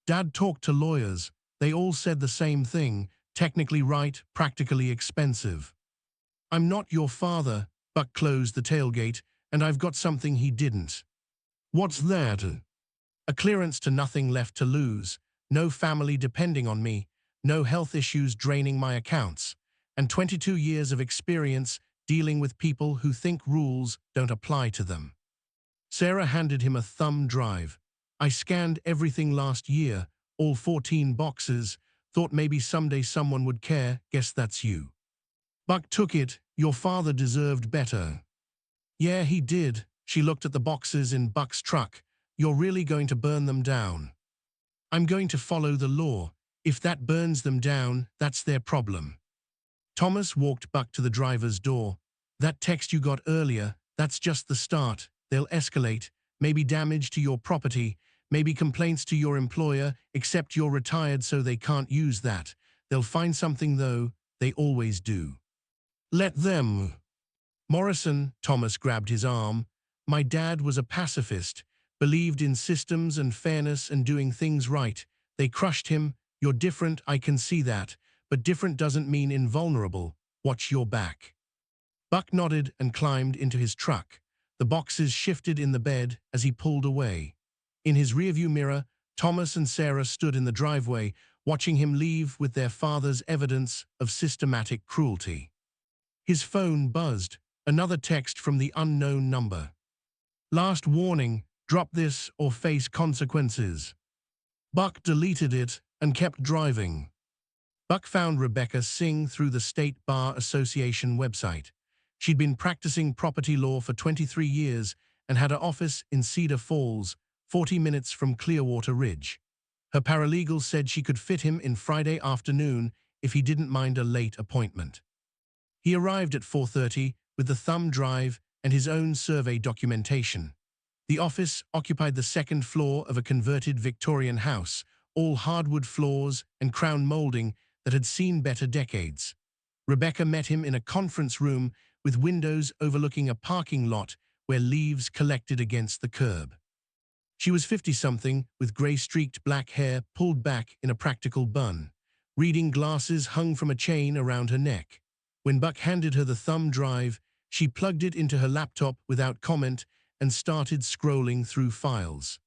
Dad talked to lawyers. They all said the same thing, technically right, practically expensive. "I'm not your father." Buck closed the tailgate, "and I've got something he didn't." "What's that?" "A clearance to nothing left to lose. No family depending on me. No health issues draining my accounts. And 22 years of experience dealing with people who think rules don't apply to them." Sarah handed him a thumb drive. "I scanned everything last year, all 14 boxes. Thought maybe someday someone would care. Guess that's you." Buck took it. "Your father deserved better." "Yeah, he did." She looked at the boxes in Buck's truck. "You're really going to burn them down?" "I'm going to follow the law. If that burns them down, that's their problem." Thomas walked Buck to the driver's door. "That text you got earlier, that's just the start. They'll escalate. Maybe damage to your property, maybe complaints to your employer, except you're retired so they can't use that. They'll find something though, they always do." "Let them." "Morrison," Thomas grabbed his arm. "My dad was a pacifist, believed in systems and fairness and doing things right. They crushed him. You're different, I can see that. But different doesn't mean invulnerable. Watch your back." Buck nodded and climbed into his truck. The boxes shifted in the bed as he pulled away. In his rearview mirror, Thomas and Sarah stood in the driveway, watching him leave with their father's evidence of systematic cruelty. His phone buzzed, another text from the unknown number. "Last warning, drop this or face consequences." Buck deleted it and kept driving. Buck found Rebecca Singh through the State Bar Association website. She'd been practicing property law for 23 years and had an office in Cedar Falls, 40 minutes from Clearwater Ridge. Her paralegal said she could fit him in Friday afternoon if he didn't mind a late appointment. He arrived at 4:30 with the thumb drive and his own survey documentation. The office occupied the second floor of a converted Victorian house, all hardwood floors and crown molding that had seen better decades. Rebecca met him in a conference room with windows overlooking a parking lot where leaves collected against the curb. She was 50-something, with gray-streaked black hair pulled back in a practical bun. Reading glasses hung from a chain around her neck. When Buck handed her the thumb drive, she plugged it into her laptop without comment and started scrolling through files.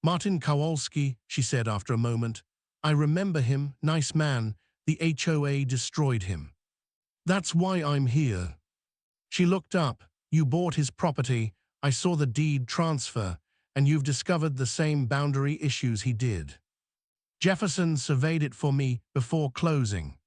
"Martin Kowalski," she said after a moment. "I remember him, nice man. The HOA destroyed him. That's why I'm here." She looked up. "You bought his property. I saw the deed transfer, and you've discovered the same boundary issues he did. Jefferson surveyed it for me before closing."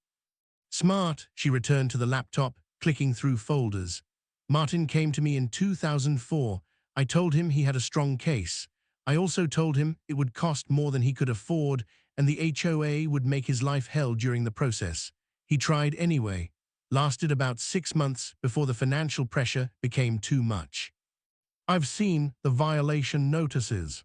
"Smart." She returned to the laptop, clicking through folders. "Martin came to me in 2004. I told him he had a strong case. I also told him it would cost more than he could afford and the HOA would make his life hell during the process. He tried anyway. lasted about 6 months before the financial pressure became too much. I've seen the violation notices.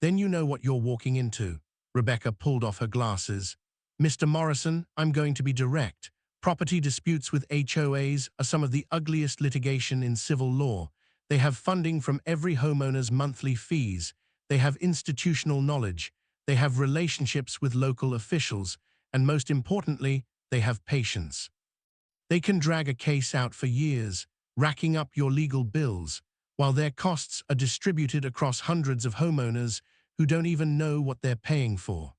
Then you know what you're walking into. Rebecca pulled off her glasses. Mr. Morrison, I'm going to be direct. Property disputes with HOAs are some of the ugliest litigation in civil law. They have funding from every homeowner's monthly fees. They have institutional knowledge. They have relationships with local officials. And most importantly, they have patience. They can drag a case out for years, racking up your legal bills, while their costs are distributed across hundreds of homeowners who don't even know what they're paying for.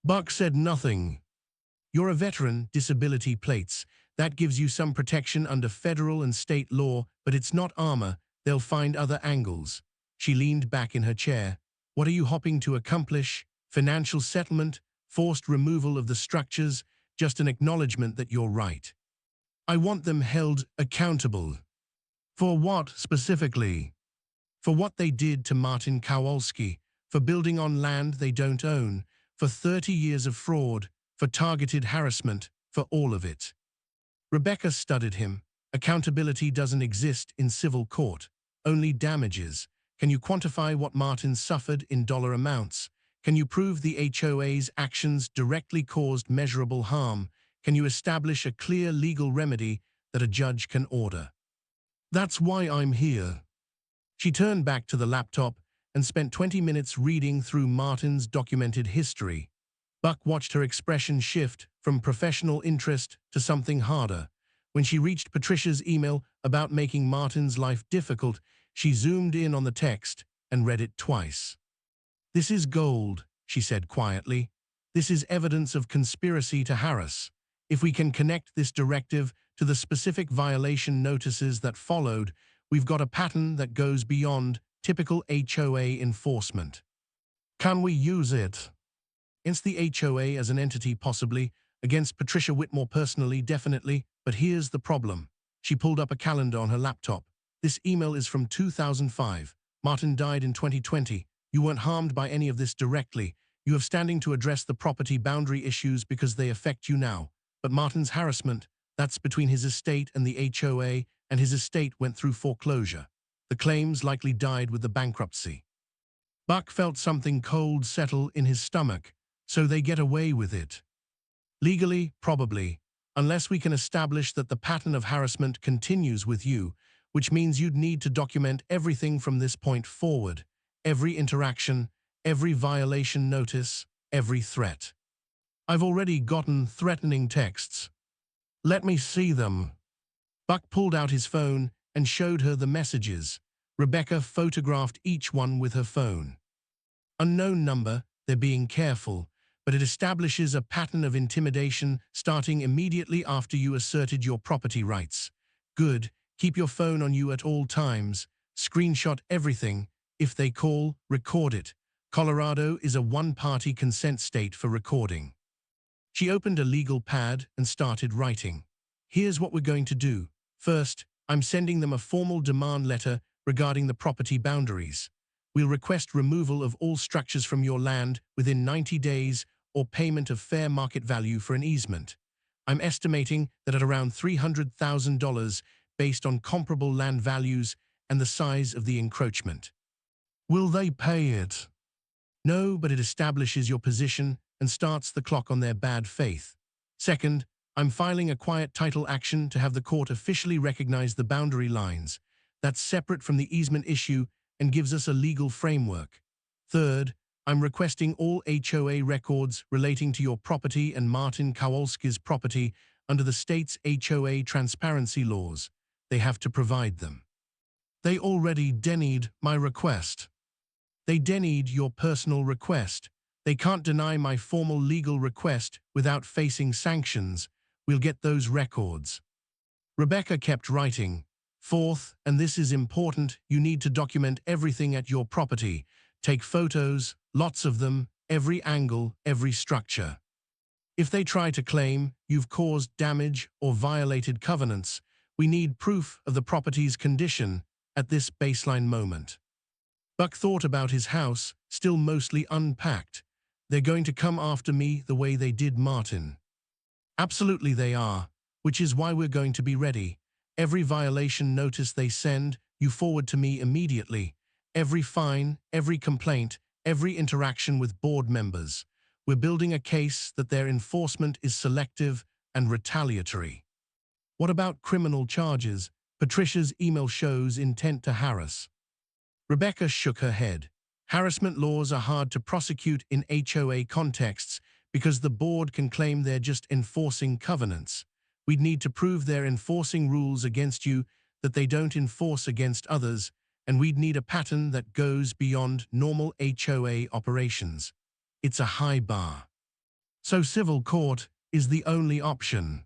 Buck said nothing. You're a veteran, disability plates. That gives you some protection under federal and state law, but it's not armor. They'll find other angles. She leaned back in her chair. What are you hoping to accomplish? Financial settlement? Forced removal of the structures? Just an acknowledgement that you're right. I want them held accountable. For what specifically? For what they did to Martin Kowalski, for building on land they don't own, for 30 years of fraud, for targeted harassment, for all of it. Rebecca studied him. Accountability doesn't exist in civil court, only damages. Can you quantify what Martin suffered in dollar amounts? Can you prove the HOA's actions directly caused measurable harm? Can you establish a clear legal remedy that a judge can order? That's why I'm here. She turned back to the laptop and spent 20 minutes reading through Martin's documented history. Buck watched her expression shift from professional interest to something harder. When she reached Patricia's email about making Martin's life difficult, she zoomed in on the text and read it twice. This is gold, she said quietly. This is evidence of conspiracy to harass. If we can connect this directive to the specific violation notices that followed, we've got a pattern that goes beyond typical HOA enforcement. Can we use it? Against the HOA as an entity, possibly. Against Patricia Whitmore personally, definitely. But here's the problem. She pulled up a calendar on her laptop. This email is from 2005. Martin died in 2020. You weren't harmed by any of this directly. You have standing to address the property boundary issues because they affect you now. But Martin's harassment, that's between his estate and the HOA, and his estate went through foreclosure. The claims likely died with the bankruptcy. Buck felt something cold settle in his stomach. So they get away with it. Legally, probably, unless we can establish that the pattern of harassment continues with you, which means you'd need to document everything from this point forward, every interaction, every violation notice, every threat. I've already gotten threatening texts. Let me see them. Buck pulled out his phone and showed her the messages. Rebecca photographed each one with her phone. Unknown number, they're being careful, but it establishes a pattern of intimidation starting immediately after you asserted your property rights. Good, keep your phone on you at all times, screenshot everything. If they call, record it. Colorado is a one-party consent state for recording. She opened a legal pad and started writing. Here's what we're going to do. First, I'm sending them a formal demand letter regarding the property boundaries. We'll request removal of all structures from your land within 90 days or payment of fair market value for an easement. I'm estimating that at around $300,000 based on comparable land values and the size of the encroachment. Will they pay it? No, but it establishes your position and starts the clock on their bad faith. Second, I'm filing a quiet title action to have the court officially recognize the boundary lines. That's separate from the easement issue and gives us a legal framework. Third, I'm requesting all HOA records relating to your property and Martin Kowalski's property under the state's HOA transparency laws. They have to provide them. They already denied my request. They denied your personal request. They can't deny my formal legal request without facing sanctions. We'll get those records. Rebecca kept writing. Fourth, and this is important, you need to document everything at your property. Take photos, lots of them, every angle, every structure. If they try to claim you've caused damage or violated covenants, we need proof of the property's condition at this baseline moment. Buck thought about his house, still mostly unpacked. They're going to come after me the way they did Martin. Absolutely they are. which is why we're going to be ready. Every violation notice they send, you forward to me immediately. Every fine, every complaint, every interaction with board members. We're building a case that their enforcement is selective and retaliatory. What about criminal charges? Patricia's email shows intent to harass. Rebecca shook her head. Harassment laws are hard to prosecute in HOA contexts because the board can claim they're just enforcing covenants. We'd need to prove they're enforcing rules against you that they don't enforce against others, and we'd need a pattern that goes beyond normal HOA operations. It's a high bar. So civil court is the only option.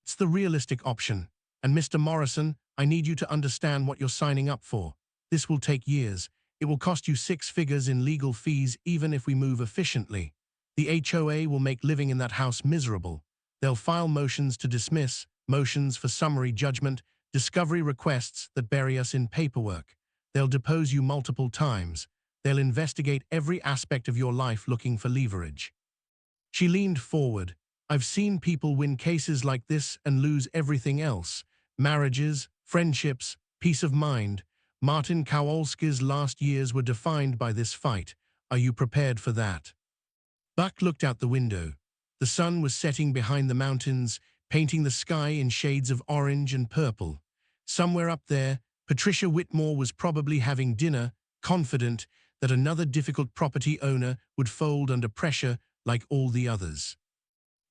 It's the realistic option. And Mr. Morrison, I need you to understand what you're signing up for. This will take years. It will cost you 6 figures in legal fees even if we move efficiently. The HOA will make living in that house miserable. They'll file motions to dismiss, motions for summary judgment, discovery requests that bury us in paperwork. They'll depose you multiple times. They'll investigate every aspect of your life looking for leverage. She leaned forward. I've seen people win cases like this and lose everything else. Marriages, friendships, peace of mind. Martin Kowalski's last years were defined by this fight. Are you prepared for that? Buck looked out the window. The sun was setting behind the mountains, painting the sky in shades of orange and purple. Somewhere up there, Patricia Whitmore was probably having dinner, confident that another difficult property owner would fold under pressure like all the others.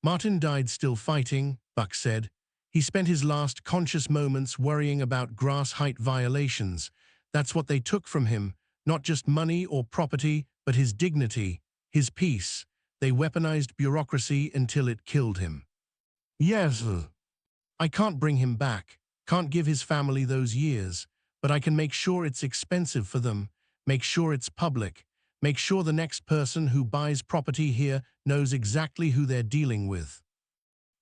Martin died still fighting, Buck said. He spent his last conscious moments worrying about grass height violations. That's what they took from him, not just money or property, but his dignity, his peace. They weaponized bureaucracy until it killed him. Yes, I can't bring him back, can't give his family those years, but I can make sure it's expensive for them, make sure it's public, make sure the next person who buys property here knows exactly who they're dealing with.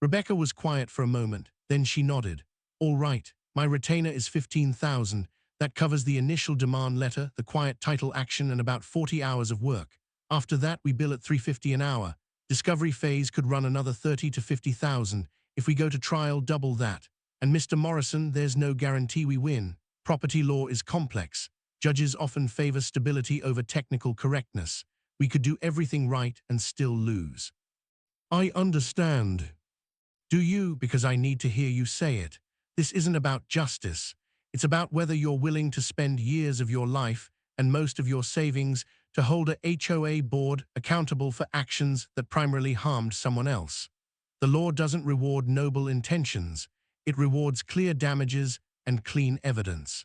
Rebecca was quiet for a moment, then she nodded. All right, my retainer is $15,000. That covers the initial demand letter, the quiet title action, and about 40 hours of work. After that, we bill at $350 an hour. Discovery phase could run another $30,000 to $50,000. If we go to trial, double that. And Mr. Morrison, there's no guarantee we win. Property law is complex. Judges often favor stability over technical correctness. We could do everything right and still lose. I understand. Do you? Because I need to hear you say it. This isn't about justice. It's about whether you're willing to spend years of your life and most of your savings to hold a HOA board accountable for actions that primarily harmed someone else. The law doesn't reward noble intentions. It rewards clear damages and clean evidence.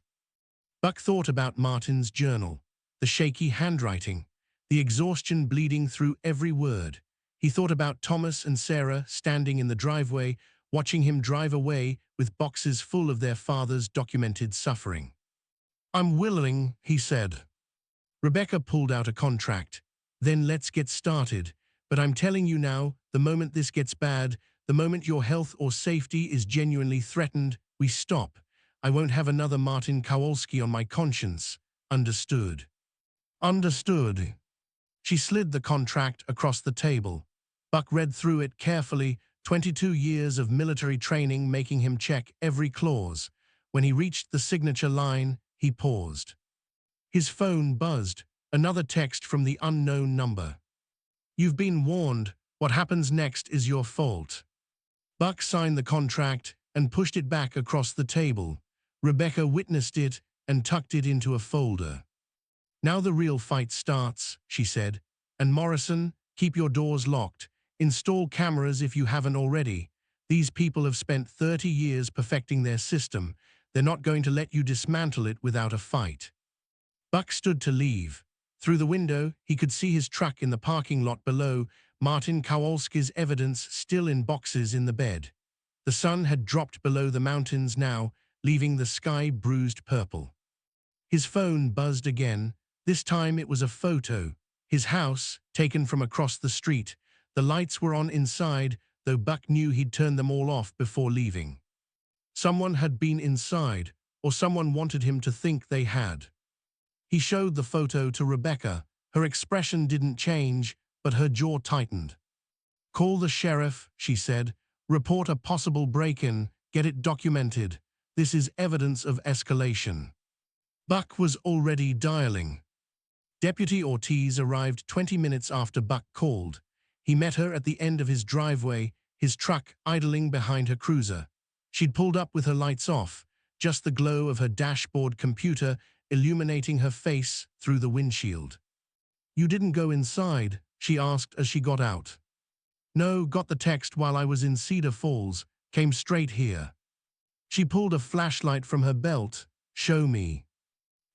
Buck thought about Martin's journal, the shaky handwriting, the exhaustion bleeding through every word. He thought about Thomas and Sarah standing in the driveway, watching him drive away with boxes full of their father's documented suffering. I'm willing, he said. Rebecca pulled out a contract. Then let's get started. But I'm telling you now, the moment this gets bad, the moment your health or safety is genuinely threatened, we stop. I won't have another Martin Kowalski on my conscience. Understood. Understood. She slid the contract across the table. Buck read through it carefully, 22 years of military training making him check every clause. When he reached the signature line, he paused. His phone buzzed, another text from the unknown number. You've been warned. What happens next is your fault. Buck signed the contract and pushed it back across the table. Rebecca witnessed it and tucked it into a folder. Now the real fight starts, she said. And Morrison, keep your doors locked. Install cameras if you haven't already. These people have spent 30 years perfecting their system. They're not going to let you dismantle it without a fight. Buck stood to leave. Through the window, he could see his truck in the parking lot below, Martin Kowalski's evidence still in boxes in the bed. The sun had dropped below the mountains now, leaving the sky bruised purple. His phone buzzed again. This time it was a photo. His house, taken from across the street. The lights were on inside, though Buck knew he'd turned them all off before leaving. Someone had been inside, or someone wanted him to think they had. He showed the photo to Rebecca. Her expression didn't change, but her jaw tightened. Call the sheriff, she said. Report a possible break-in. Get it documented. This is evidence of escalation. Buck was already dialing. Deputy Ortiz arrived 20 minutes after Buck called. He met her at the end of his driveway, his truck idling behind her cruiser. She'd pulled up with her lights off, just the glow of her dashboard computer illuminating her face through the windshield. "You didn't go inside?" she asked as she got out. "No, got the text while I was in Cedar Falls, came straight here." She pulled a flashlight from her belt. "Show me."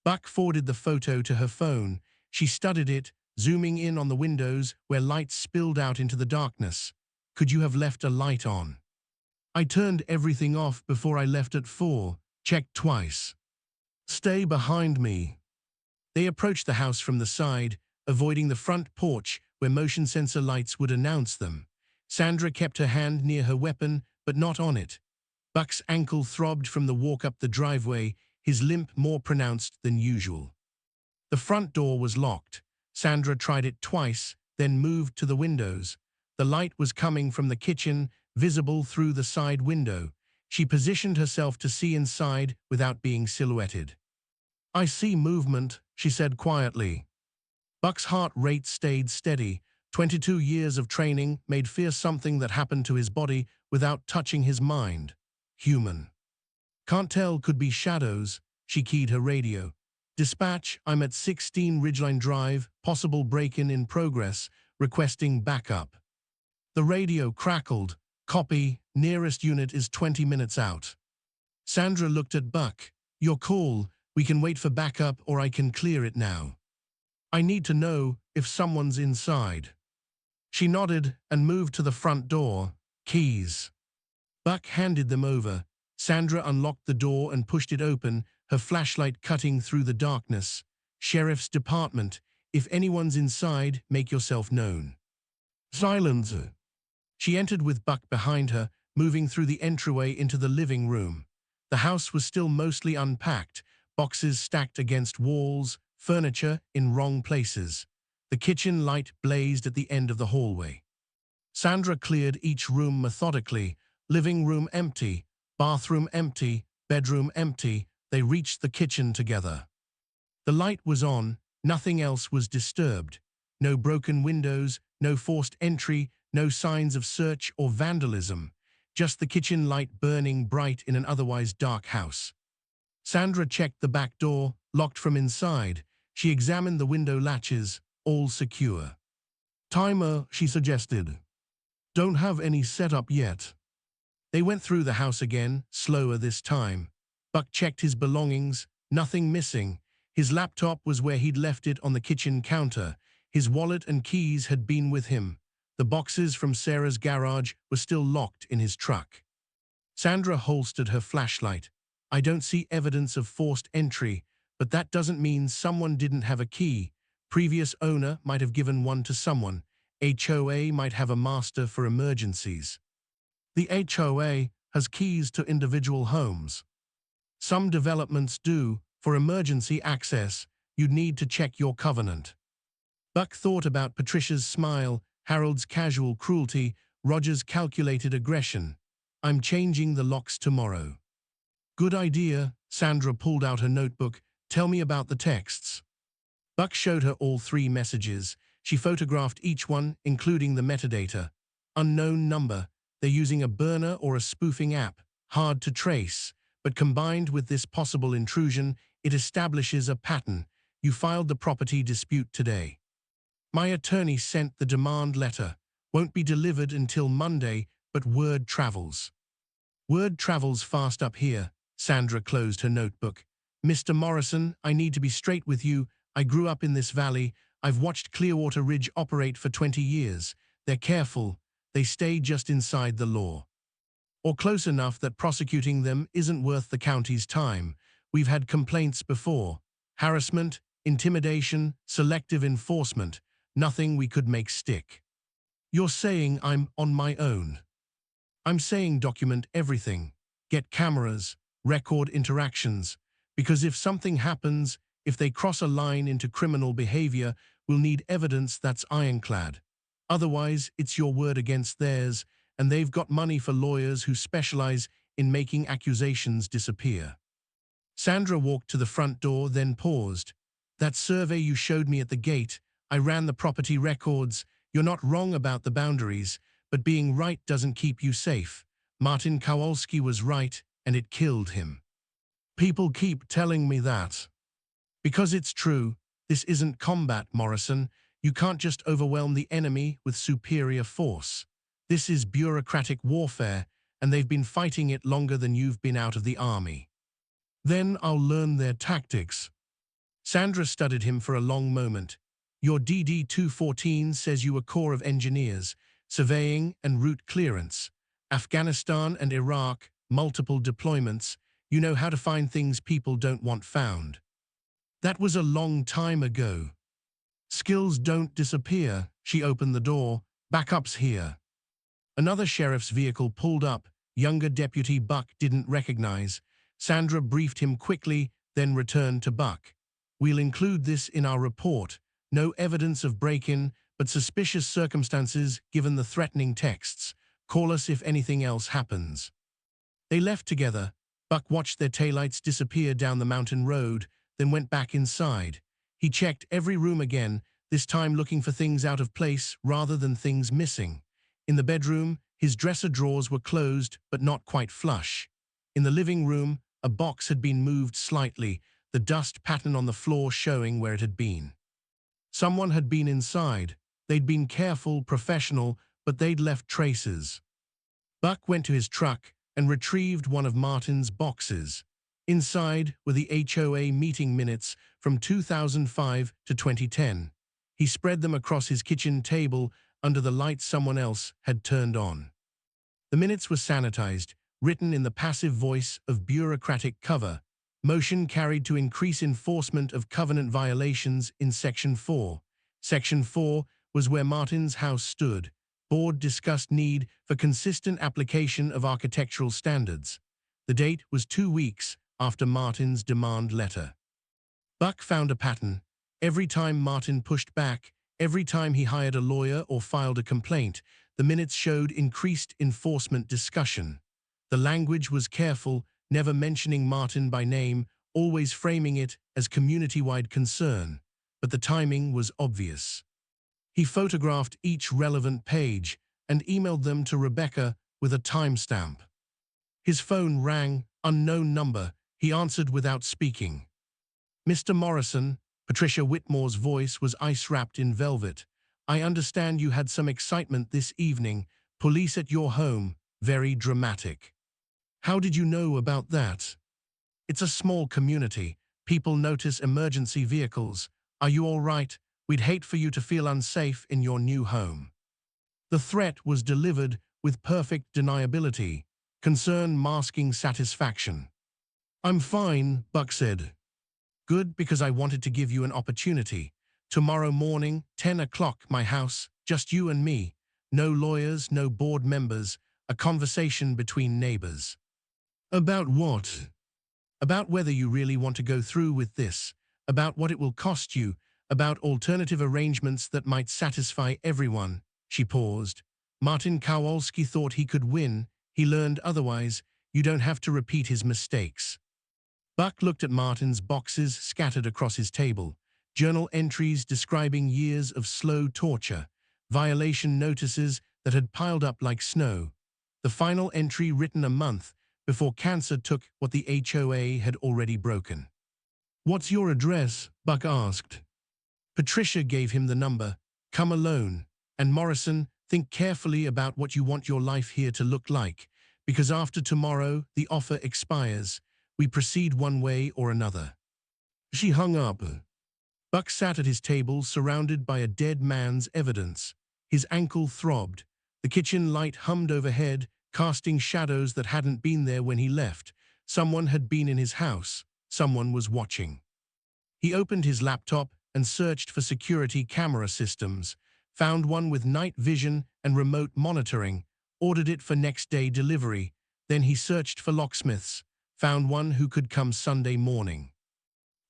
Buck forwarded the photo to her phone. She studied it, zooming in on the windows where light spilled out into the darkness. "Could you have left a light on?" "I turned everything off before I left at 4. Checked twice." "Stay behind me." They approached the house from the side, avoiding the front porch where motion sensor lights would announce them. Sandra kept her hand near her weapon, but not on it. Buck's ankle throbbed from the walk up the driveway, his limp more pronounced than usual. The front door was locked. Sandra tried it twice, then moved to the windows. The light was coming from the kitchen, visible through the side window. She positioned herself to see inside without being silhouetted. "I see movement," she said quietly. Buck's heart rate stayed steady. 22 years of training made fear something that happened to his body without touching his mind. Human. "Can't tell, could be shadows." She keyed her radio. "Dispatch, I'm at 16 Ridgeline Drive, possible break-in in progress, requesting backup." The radio crackled. "Copy, nearest unit is 20 minutes out." Sandra looked at Buck. "Your call, we can wait for backup or I can clear it now. I need to know if someone's inside." She nodded and moved to the front door. "Keys." Buck handed them over. Sandra unlocked the door and pushed it open, her flashlight cutting through the darkness. "Sheriff's Department. If anyone's inside, make yourself known." "Silence." She entered with Buck behind her, moving through the entryway into the living room. The house was still mostly unpacked, boxes stacked against walls, furniture in wrong places. The kitchen light blazed at the end of the hallway. Sandra cleared each room methodically. Living room empty, bathroom empty, bedroom empty. They reached the kitchen together. The light was on, nothing else was disturbed. No broken windows, no forced entry, no signs of search or vandalism. Just the kitchen light burning bright in an otherwise dark house. Sandra checked the back door, locked from inside. She examined the window latches, all secure. "Timer," she suggested. "Don't have any set up yet." They went through the house again, slower this time. Buck checked his belongings, nothing missing. His laptop was where he'd left it on the kitchen counter. His wallet and keys had been with him. The boxes from Sarah's garage were still locked in his truck. Sandra holstered her flashlight. "I don't see evidence of forced entry, but that doesn't mean someone didn't have a key. Previous owner might have given one to someone. HOA might have a master for emergencies." "The HOA has keys to individual homes." "Some developments do. For emergency access, you'd need to check your covenant." Buck thought about Patricia's smile, Harold's casual cruelty, Roger's calculated aggression. "I'm changing the locks tomorrow." "Good idea." Sandra pulled out her notebook. "Tell me about the texts." Buck showed her all 3 messages. She photographed each one, including the metadata. "Unknown number. They're using a burner or a spoofing app. Hard to trace. But combined with this possible intrusion, it establishes a pattern. You filed the property dispute today. My attorney sent the demand letter. Won't be delivered until Monday, but word travels." "Word travels fast up here." Sandra closed her notebook. "Mr. Morrison, I need to be straight with you. I grew up in this valley. I've watched Clearwater Ridge operate for 20 years. They're careful. They stay just inside the law. Or close enough that prosecuting them isn't worth the county's time. We've had complaints before. Harassment, intimidation, selective enforcement. Nothing we could make stick." "You're saying I'm on my own?" "I'm saying document everything. Get cameras, record interactions. Because if something happens, if they cross a line into criminal behavior, we'll need evidence that's ironclad. Otherwise, it's your word against theirs, and they've got money for lawyers who specialize in making accusations disappear. Sandra walked to the front door, then paused. That survey you showed me at the gate, I ran the property records. You're not wrong about the boundaries, but being right doesn't keep you safe. Martin Kowalski was right, and it killed him. People keep telling me that. Because it's true, this isn't combat, Morrison. You can't just overwhelm the enemy with superior force. This is bureaucratic warfare, and they've been fighting it longer than you've been out of the army. Then I'll learn their tactics. Sandra studied him for a long moment. Your DD-214 says you were Corps of Engineers, surveying and route clearance. Afghanistan and Iraq, multiple deployments. You know how to find things people don't want found. That was a long time ago. Skills don't disappear. She opened the door. Backup's here. Another sheriff's vehicle pulled up. Younger Deputy Buck didn't recognize. Sandra briefed him quickly, then returned to Buck. We'll include this in our report. No evidence of break-in, but suspicious circumstances given the threatening texts. Call us if anything else happens. They left together. Buck watched their taillights disappear down the mountain road, then went back inside. He checked every room again, this time looking for things out of place rather than things missing. In the bedroom, his dresser drawers were closed but not quite flush. In the living room, a box had been moved slightly, the dust pattern on the floor showing where it had been. Someone had been inside. They'd been careful, professional, but they'd left traces. Buck went to his truck and retrieved one of Martin's boxes. Inside were the HOA meeting minutes from 2005 to 2010. He spread them across his kitchen table under the light someone else had turned on. The minutes were sanitized, written in the passive voice of bureaucratic cover. Motion carried to increase enforcement of covenant violations in Section 4. Section 4 was where Martin's house stood. Board discussed need for consistent application of architectural standards. The date was 2 weeks after Martin's demand letter. Buck found a pattern. Every time Martin pushed back, every time he hired a lawyer or filed a complaint, the minutes showed increased enforcement discussion. The language was careful, never mentioning Martin by name, always framing it as community-wide concern. But the timing was obvious. He photographed each relevant page and emailed them to Rebecca with a timestamp. His phone rang, unknown number. He answered without speaking. Mr. Morrison, Patricia Whitmore's voice was ice-wrapped in velvet. I understand you had some excitement this evening. Police at your home. Very dramatic. How did you know about that? It's a small community. People notice emergency vehicles. Are you all right? We'd hate for you to feel unsafe in your new home. The threat was delivered with perfect deniability, concern masking satisfaction. I'm fine, Buck said. Good, because I wanted to give you an opportunity. Tomorrow morning, 10 o'clock, my house, just you and me. No lawyers, no board members, a conversation between neighbors. About what? About whether you really want to go through with this, about what it will cost you, about alternative arrangements that might satisfy everyone. She paused. Martin Kowalski thought he could win. He learned otherwise. You don't have to repeat his mistakes. Buck looked at Martin's boxes scattered across his table. Journal entries describing years of slow torture. Violation notices that had piled up like snow. The final entry written a month before cancer took what the HOA had already broken. What's your address? Buck asked. Patricia gave him the number. Come alone. And Morrison, think carefully about what you want your life here to look like, because after tomorrow, the offer expires. We proceed one way or another. She hung up. Buck sat at his table, surrounded by a dead man's evidence. His ankle throbbed. The kitchen light hummed overhead, casting shadows that hadn't been there when he left. Someone had been in his house. Someone was watching. He opened his laptop and searched for security camera systems, found one with night vision and remote monitoring, ordered it for next-day delivery. Then he searched for locksmiths, found one who could come Sunday morning.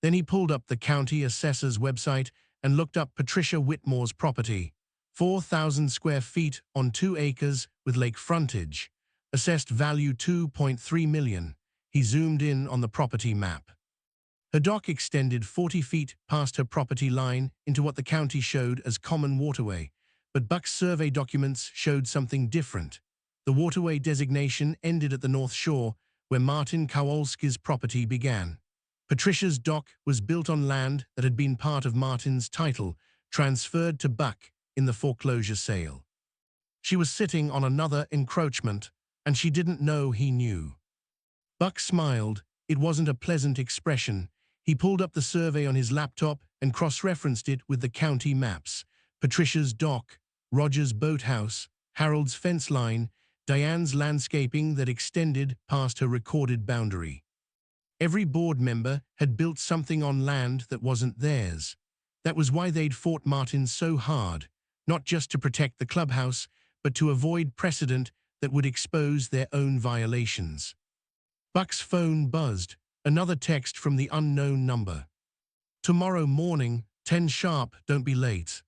Then he pulled up the county assessor's website and looked up Patricia Whitmore's property. 4,000 square feet on 2 acres with lake frontage. Assessed value 2.3 million. He zoomed in on the property map. Her dock extended 40 feet past her property line into what the county showed as common waterway, but Buck's survey documents showed something different. The waterway designation ended at the North Shore, where Martin Kowalski's property began. Patricia's dock was built on land that had been part of Martin's title, transferred to Buck in the foreclosure sale. She was sitting on another encroachment, and she didn't know he knew. Buck smiled. It wasn't a pleasant expression. He pulled up the survey on his laptop and cross-referenced it with the county maps. Patricia's dock, Roger's boathouse, Harold's fence line, Diane's landscaping that extended past her recorded boundary. Every board member had built something on land that wasn't theirs. That was why they'd fought Martin so hard, not just to protect the clubhouse, but to avoid precedent that would expose their own violations. Buck's phone buzzed, another text from the unknown number. "Tomorrow morning, 10 sharp, don't be late."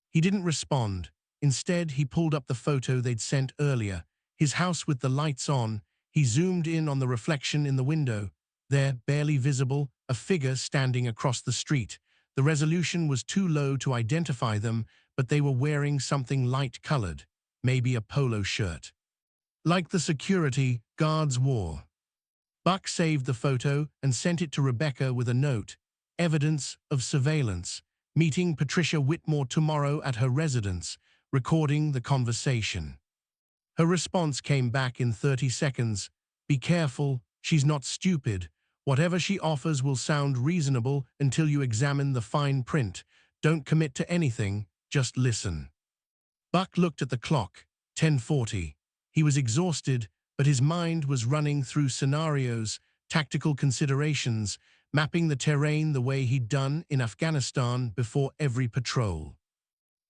He didn't respond. Instead, he pulled up the photo they'd sent earlier, his house with the lights on. He zoomed in on the reflection in the window. There, barely visible, a figure standing across the street. The resolution was too low to identify them, but they were wearing something light-colored, maybe a polo shirt. Like the security guards wore. Buck saved the photo and sent it to Rebecca with a note. Evidence of surveillance. Meeting Patricia Whitmore tomorrow at her residence. Recording the conversation. Her response came back in 30 seconds. "Be careful, she's not stupid. Whatever she offers will sound reasonable until you examine the fine print. Don't commit to anything, just listen." Buck looked at the clock, 10:40. He was exhausted, but his mind was running through scenarios, tactical considerations, mapping the terrain the way he'd done in Afghanistan before every patrol.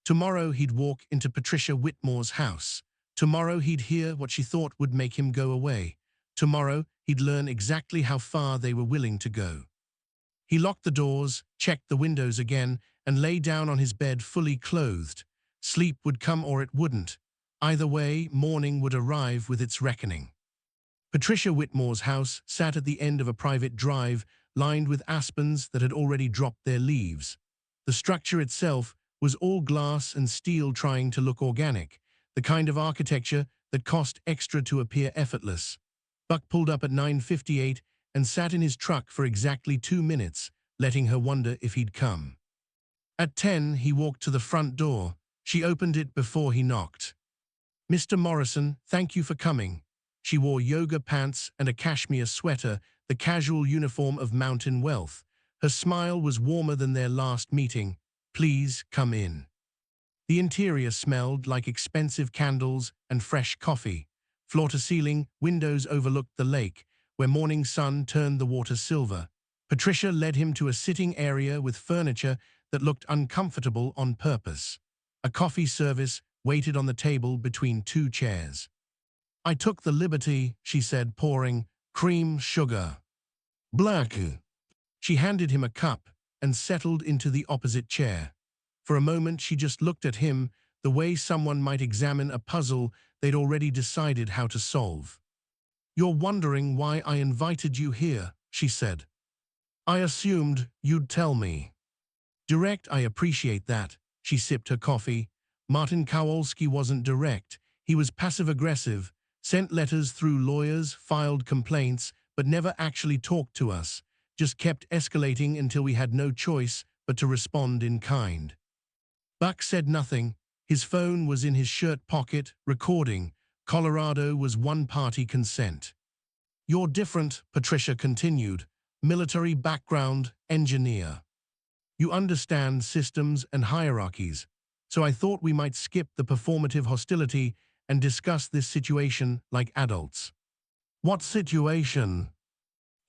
Tomorrow he'd walk into Patricia Whitmore's house. Tomorrow he'd hear what she thought would make him go away. Tomorrow he'd learn exactly how far they were willing to go. He locked the doors, checked the windows again, and lay down on his bed fully clothed. Sleep would come or it wouldn't. Either way, morning would arrive with its reckoning. Patricia Whitmore's house sat at the end of a private drive lined with aspens that had already dropped their leaves. The structure itself was all glass and steel, trying to look organic, the kind of architecture that cost extra to appear effortless. Buck pulled up at 9:58 and sat in his truck for exactly 2 minutes, letting her wonder if he'd come. At 10, he walked to the front door. She opened it before he knocked. "Mr. Morrison, thank you for coming." She wore yoga pants and a cashmere sweater, the casual uniform of mountain wealth. Her smile was warmer than their last meeting. "Please come in." The interior smelled like expensive candles and fresh coffee. Floor to ceiling, windows overlooked the lake, where morning sun turned the water silver. Patricia led him to a sitting area with furniture that looked uncomfortable on purpose. A coffee service waited on the table between 2 chairs. "I took the liberty," she said, pouring, "cream, sugar." "Black." She handed him a cup and settled into the opposite chair. For a moment she just looked at him, the way someone might examine a puzzle they'd already decided how to solve. "You're wondering why I invited you here," she said. "I assumed you'd tell me." "Direct, I appreciate that." She sipped her coffee. Martin Kowalski wasn't direct. He was passive-aggressive, sent letters through lawyers, filed complaints, but never actually talked to us. Just kept escalating until we had no choice but to respond in kind. Buck said nothing. His phone was in his shirt pocket, recording. Colorado was one-party consent. "You're different," Patricia continued. "Military background, engineer. You understand systems and hierarchies. So I thought we might skip the performative hostility and discuss this situation like adults." "What situation?"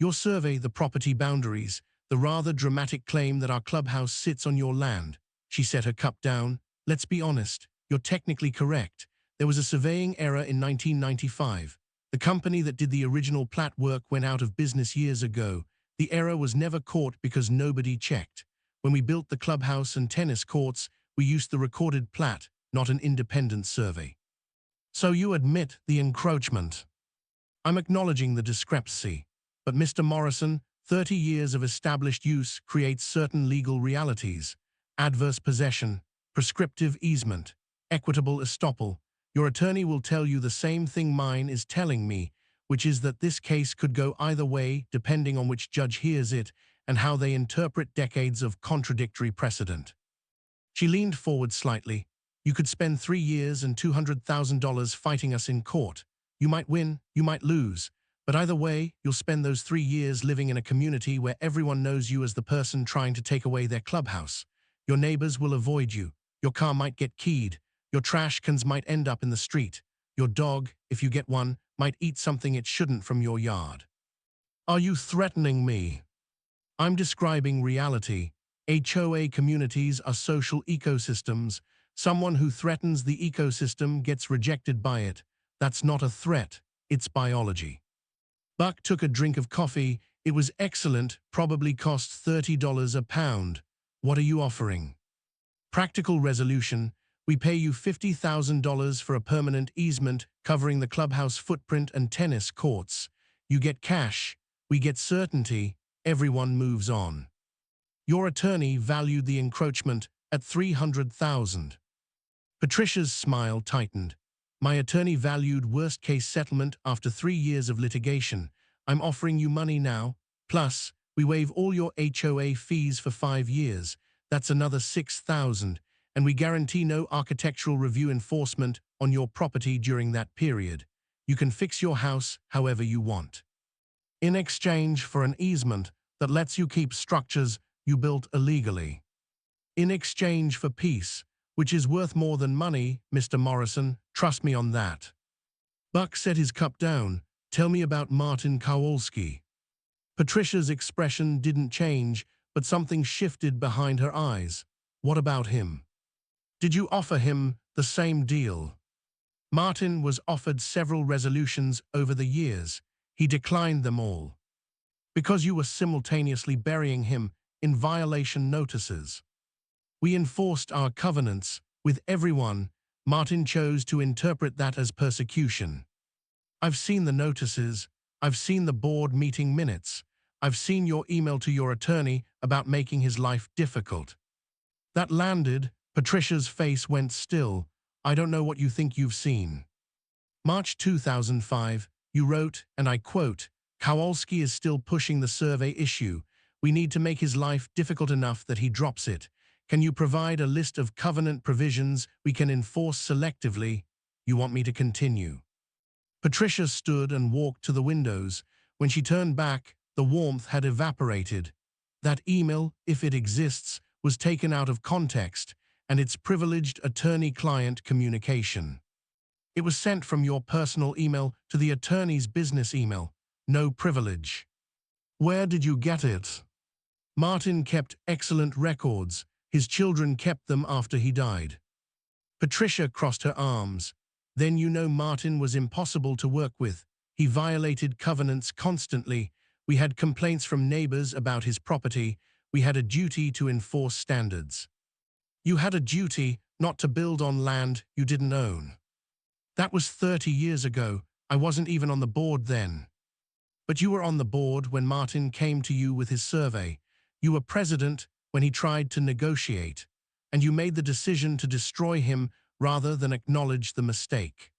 "Your survey, the property boundaries, the rather dramatic claim that our clubhouse sits on your land." She set her cup down. "Let's be honest, you're technically correct. There was a surveying error in 1995. The company that did the original plat work went out of business years ago. The error was never caught because nobody checked. When we built the clubhouse and tennis courts, we used the recorded plat, not an independent survey. So you admit the encroachment. I'm acknowledging the discrepancy. But Mr. Morrison, 30 years of established use creates certain legal realities. Adverse possession, prescriptive easement, equitable estoppel. Your attorney will tell you the same thing mine is telling me, which is that this case could go either way depending on which judge hears it and how they interpret decades of contradictory precedent. She leaned forward slightly. You could spend 3 years and $200,000 fighting us in court. You might win, you might lose. But either way, you'll spend those 3 years living in a community where everyone knows you as the person trying to take away their clubhouse. Your neighbors will avoid you. Your car might get keyed. Your trash cans might end up in the street. Your dog, if you get one, might eat something it shouldn't from your yard. Are you threatening me? I'm describing reality. HOA communities are social ecosystems. Someone who threatens the ecosystem gets rejected by it. That's not a threat, it's biology. Buck took a drink of coffee. It was excellent, probably cost $30 a pound. What are you offering? Practical resolution. We pay you $50,000 for a permanent easement covering the clubhouse footprint and tennis courts. You get cash. We get certainty. Everyone moves on. Your attorney valued the encroachment at $300,000. Patricia's smile tightened. My attorney valued worst-case settlement after 3 years of litigation. I'm offering you money now. Plus, we waive all your HOA fees for 5 years. That's another $6,000. And we guarantee no architectural review enforcement on your property during that period. You can fix your house however you want. In exchange for an easement that lets you keep structures you built illegally. In exchange for peace, which is worth more than money, Mr. Morrison, trust me on that. Buck set his cup down. Tell me about Martin Kowalski. Patricia's expression didn't change, but something shifted behind her eyes. What about him? Did you offer him the same deal? Martin was offered several resolutions over the years. He declined them all. Because you were simultaneously burying him in violation notices. We enforced our covenants with everyone. Martin chose to interpret that as persecution. I've seen the notices. I've seen the board meeting minutes. I've seen your email to your attorney about making his life difficult. That landed. Patricia's face went still. I don't know what you think you've seen. March 2005, you wrote, and I quote, Kowalski is still pushing the survey issue. We need to make his life difficult enough that he drops it. Can you provide a list of covenant provisions we can enforce selectively? You want me to continue? Patricia stood and walked to the windows. When she turned back, the warmth had evaporated. That email, if it exists, was taken out of context, and its privileged attorney-client communication. It was sent from your personal email to the attorney's business email. No privilege. Where did you get it? Martin kept excellent records. His children kept them after he died. Patricia crossed her arms. Then you know Martin was impossible to work with. He violated covenants constantly. We had complaints from neighbors about his property. We had a duty to enforce standards. You had a duty not to build on land you didn't own. That was 30 years ago. I wasn't even on the board then. But you were on the board when Martin came to you with his survey. You were president when he tried to negotiate, and you made the decision to destroy him rather than acknowledge the mistake.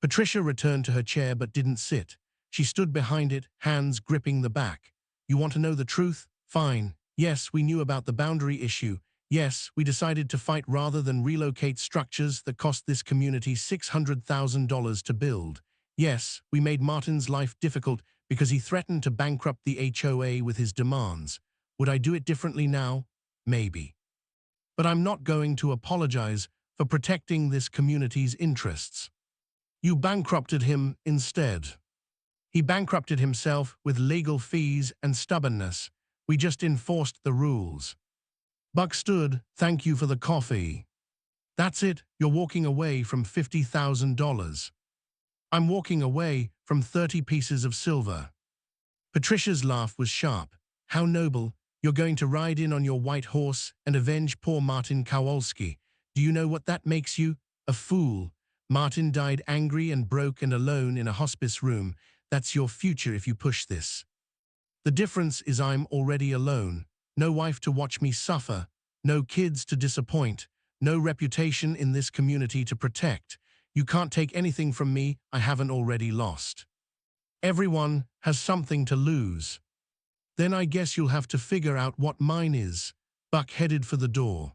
Patricia returned to her chair but didn't sit. She stood behind it, hands gripping the back. You want to know the truth? Fine. Yes, we knew about the boundary issue. Yes, we decided to fight rather than relocate structures that cost this community $600,000 to build. Yes, we made Martin's life difficult because he threatened to bankrupt the HOA with his demands. Would I do it differently now? Maybe. But I'm not going to apologize for protecting this community's interests. You bankrupted him instead. He bankrupted himself with legal fees and stubbornness. We just enforced the rules. Buck stood. Thank you for the coffee. That's it. You're walking away from $50,000. I'm walking away from 30 pieces of silver. Patricia's laugh was sharp. How noble. You're going to ride in on your white horse and avenge poor Martin Kowalski. Do you know what that makes you? A fool. Martin died angry and broke and alone in a hospice room. That's your future if you push this. The difference is I'm already alone. No wife to watch me suffer. No kids to disappoint. No reputation in this community to protect. You can't take anything from me I haven't already lost. Everyone has something to lose. Then I guess you'll have to figure out what mine is. Buck headed for the door.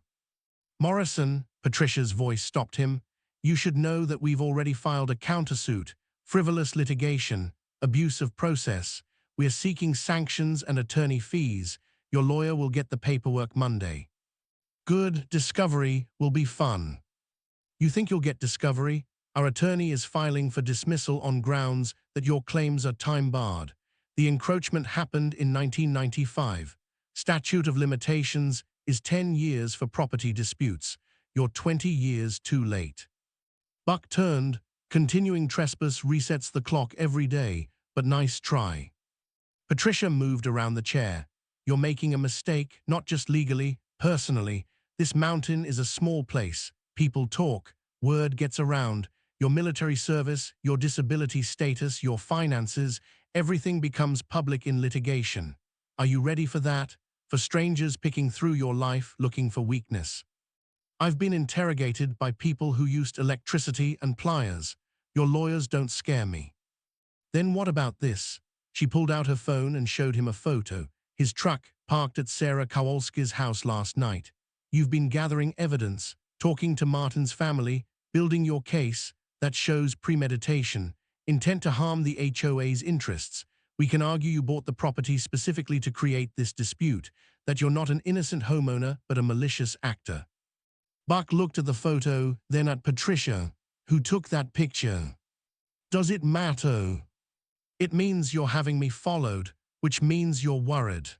Morrison, Patricia's voice stopped him. You should know that we've already filed a countersuit, frivolous litigation, abuse of process. We are seeking sanctions and attorney fees. Your lawyer will get the paperwork Monday. Good. Discovery will be fun. You think you'll get discovery? Our attorney is filing for dismissal on grounds that your claims are time-barred. The encroachment happened in 1995. Statute of limitations is 10 years for property disputes. You're 20 years too late. Buck turned. Continuing trespass resets the clock every day, but nice try. Patricia moved around the chair. You're making a mistake, not just legally, personally. This mountain is a small place. People talk. Word gets around. Your military service, your disability status, your finances, everything becomes public in litigation. Are you ready for that? For strangers picking through your life looking for weakness? I've been interrogated by people who used electricity and pliers. Your lawyers don't scare me. Then what about this? She pulled out her phone and showed him a photo. His truck, parked at Sarah Kowalski's house last night. You've been gathering evidence, talking to Martin's family, building your case. That shows premeditation, intent to harm the HOA's interests. We can argue you bought the property specifically to create this dispute, that you're not an innocent homeowner but a malicious actor. Buck looked at the photo, then at Patricia. Who took that picture? Does it matter? It means you're having me followed, which means you're worried.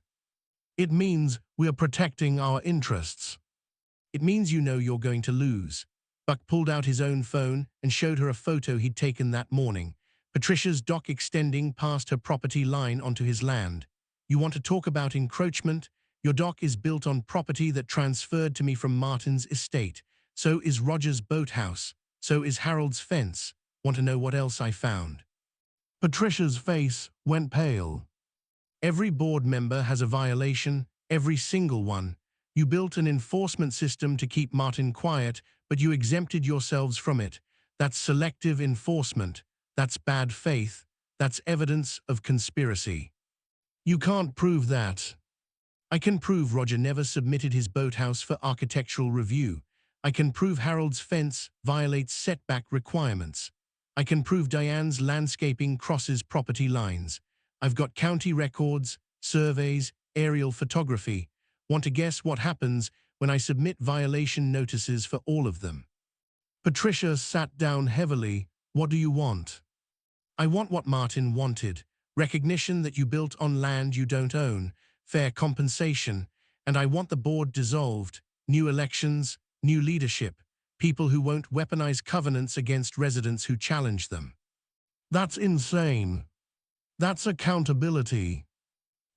It means we're protecting our interests. It means you know you're going to lose. Buck pulled out his own phone and showed her a photo he'd taken that morning. Patricia's dock extending past her property line onto his land. You want to talk about encroachment? Your dock is built on property that transferred to me from Martin's estate. So is Roger's boathouse. So is Harold's fence. Want to know what else I found? Patricia's face went pale. Every board member has a violation, every single one. You built an enforcement system to keep Martin quiet, but you exempted yourselves from it. That's selective enforcement. That's bad faith. That's evidence of conspiracy. You can't prove that. I can prove Roger never submitted his boathouse for architectural review. I can prove Harold's fence violates setback requirements. I can prove Diane's landscaping crosses property lines. I've got county records, surveys, aerial photography. Want to guess what happens when I submit violation notices for all of them? Patricia sat down heavily. What do you want? I want what Martin wanted. Recognition that you built on land you don't own. Fair compensation. And I want the board dissolved. New elections, new leadership. People who won't weaponize covenants against residents who challenge them. That's insane. That's accountability.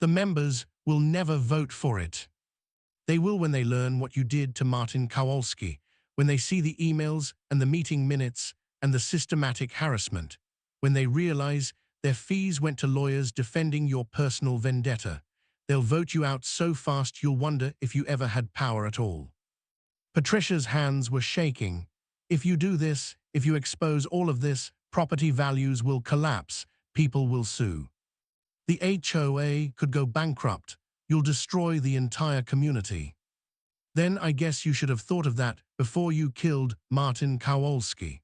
The members will never vote for it. They will when they learn what you did to Martin Kowalski, when they see the emails and the meeting minutes and the systematic harassment, when they realize their fees went to lawyers defending your personal vendetta. They'll vote you out so fast you'll wonder if you ever had power at all. Patricia's hands were shaking. If you do this, if you expose all of this, property values will collapse, people will sue. The HOA could go bankrupt. You'll destroy the entire community. Then I guess you should have thought of that before you killed Martin Kowalski.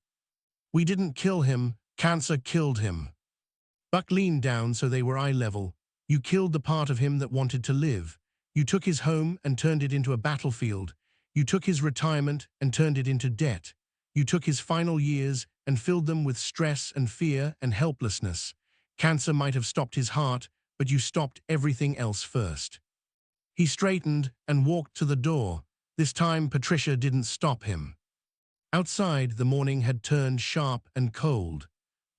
We didn't kill him, cancer killed him. Buck leaned down so they were eye level. You killed the part of him that wanted to live. You took his home and turned it into a battlefield. You took his retirement and turned it into debt. You took his final years and filled them with stress and fear and helplessness. Cancer might have stopped his heart, but you stopped everything else first. He straightened and walked to the door. This time Patricia didn't stop him. Outside, the morning had turned sharp and cold.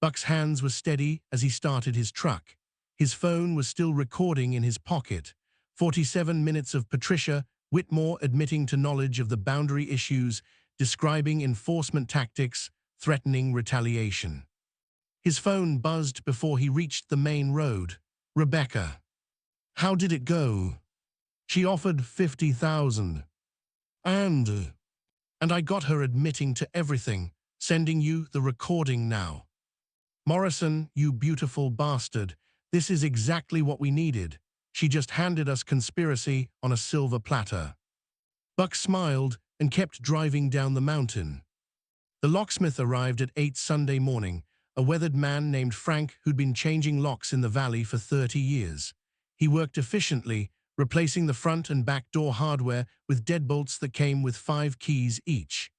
Buck's hands were steady as he started his truck. His phone was still recording in his pocket. 47 minutes of Patricia Whitmore admitting to knowledge of the boundary issues, describing enforcement tactics, threatening retaliation. His phone buzzed before he reached the main road. Rebecca. How did it go? She offered 50,000. And I got her admitting to everything, sending you the recording now. Morrison, you beautiful bastard, this is exactly what we needed. She just handed us conspiracy on a silver platter. Buck smiled and kept driving down the mountain. The locksmith arrived at 8 Sunday morning, a weathered man named Frank who'd been changing locks in the valley for 30 years. He worked efficiently, replacing the front and back door hardware with deadbolts that came with 5 keys each.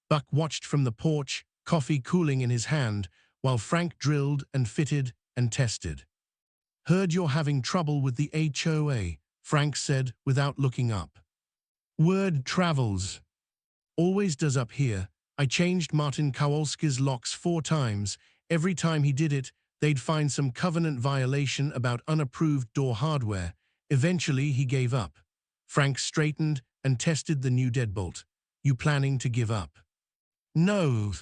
Buck watched from the porch, coffee cooling in his hand, while Frank drilled and fitted and tested. Heard you're having trouble with the HOA, Frank said without looking up. Word travels. Always does up here. I changed Martin Kowalski's locks 4 times. Every time he did it, they'd find some covenant violation about unapproved door hardware. Eventually, he gave up. Frank straightened and tested the new deadbolt. You planning to give up? No.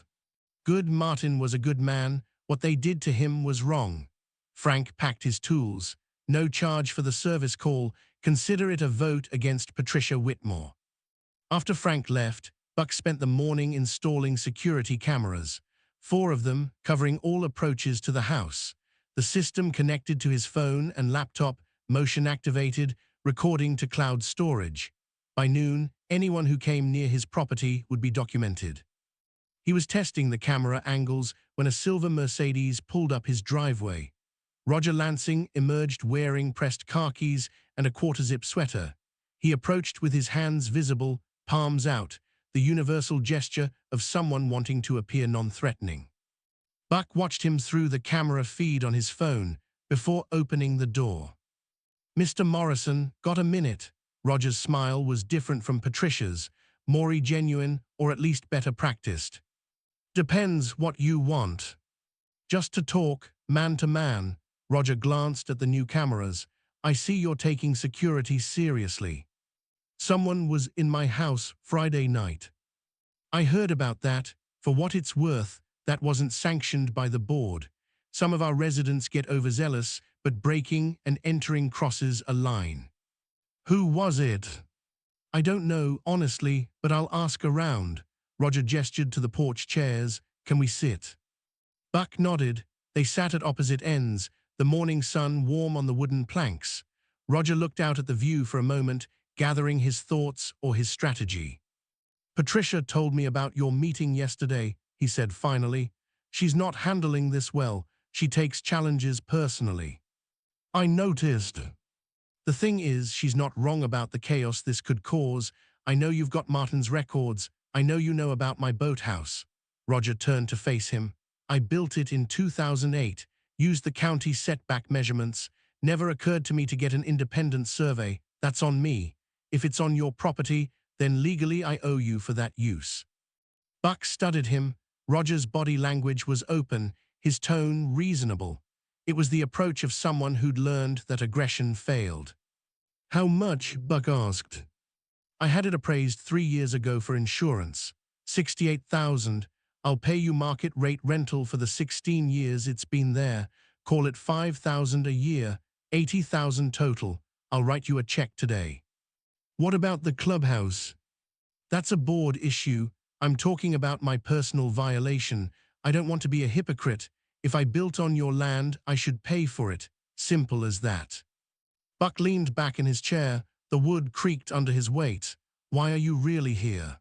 Good. Martin was a good man. What they did to him was wrong. Frank packed his tools. No charge for the service call. Consider it a vote against Patricia Whitmore. After Frank left, Buck spent the morning installing security cameras. 4 of them, covering all approaches to the house. The system connected to his phone and laptop, motion-activated, recording to cloud storage. By noon, anyone who came near his property would be documented. He was testing the camera angles when a silver Mercedes pulled up his driveway. Roger Lansing emerged wearing pressed khakis and a quarter-zip sweater. He approached with his hands visible, palms out, the universal gesture of someone wanting to appear non-threatening. Buck watched him through the camera feed on his phone before opening the door. Mr. Morrison, got a minute? Roger's smile was different from Patricia's, more genuine or at least better practiced. Depends what you want. Just to talk, man to man. Roger glanced at the new cameras. I see you're taking security seriously. Someone was in my house Friday night. I heard about that. For what it's worth, that wasn't sanctioned by the board. Some of our residents get overzealous, but breaking and entering crosses a line. Who was it? I don't know, honestly, but I'll ask around. Roger gestured to the porch chairs. Can we sit? Buck nodded. They sat at opposite ends, the morning sun warm on the wooden planks. Roger looked out at the view for a moment, gathering his thoughts or his strategy. Patricia told me about your meeting yesterday, he said finally. She's not handling this well. She takes challenges personally. I noticed. The thing is, she's not wrong about the chaos this could cause. I know you've got Martin's records. I know you know about my boathouse. Roger turned to face him. I built it in 2008, used the county setback measurements. Never occurred to me to get an independent survey. That's on me. If it's on your property, then legally I owe you for that use. Buck studied him. Roger's body language was open, his tone reasonable. It was the approach of someone who'd learned that aggression failed. How much? Buck asked. I had it appraised 3 years ago for insurance. 68,000. I'll pay you market rate rental for the 16 years it's been there. Call it 5,000 a year, 80,000 total. I'll write you a check today. What about the clubhouse? That's a board issue. I'm talking about my personal violation. I don't want to be a hypocrite. If I built on your land, I should pay for it. Simple as that. Buck leaned back in his chair. The wood creaked under his weight. Why are you really here?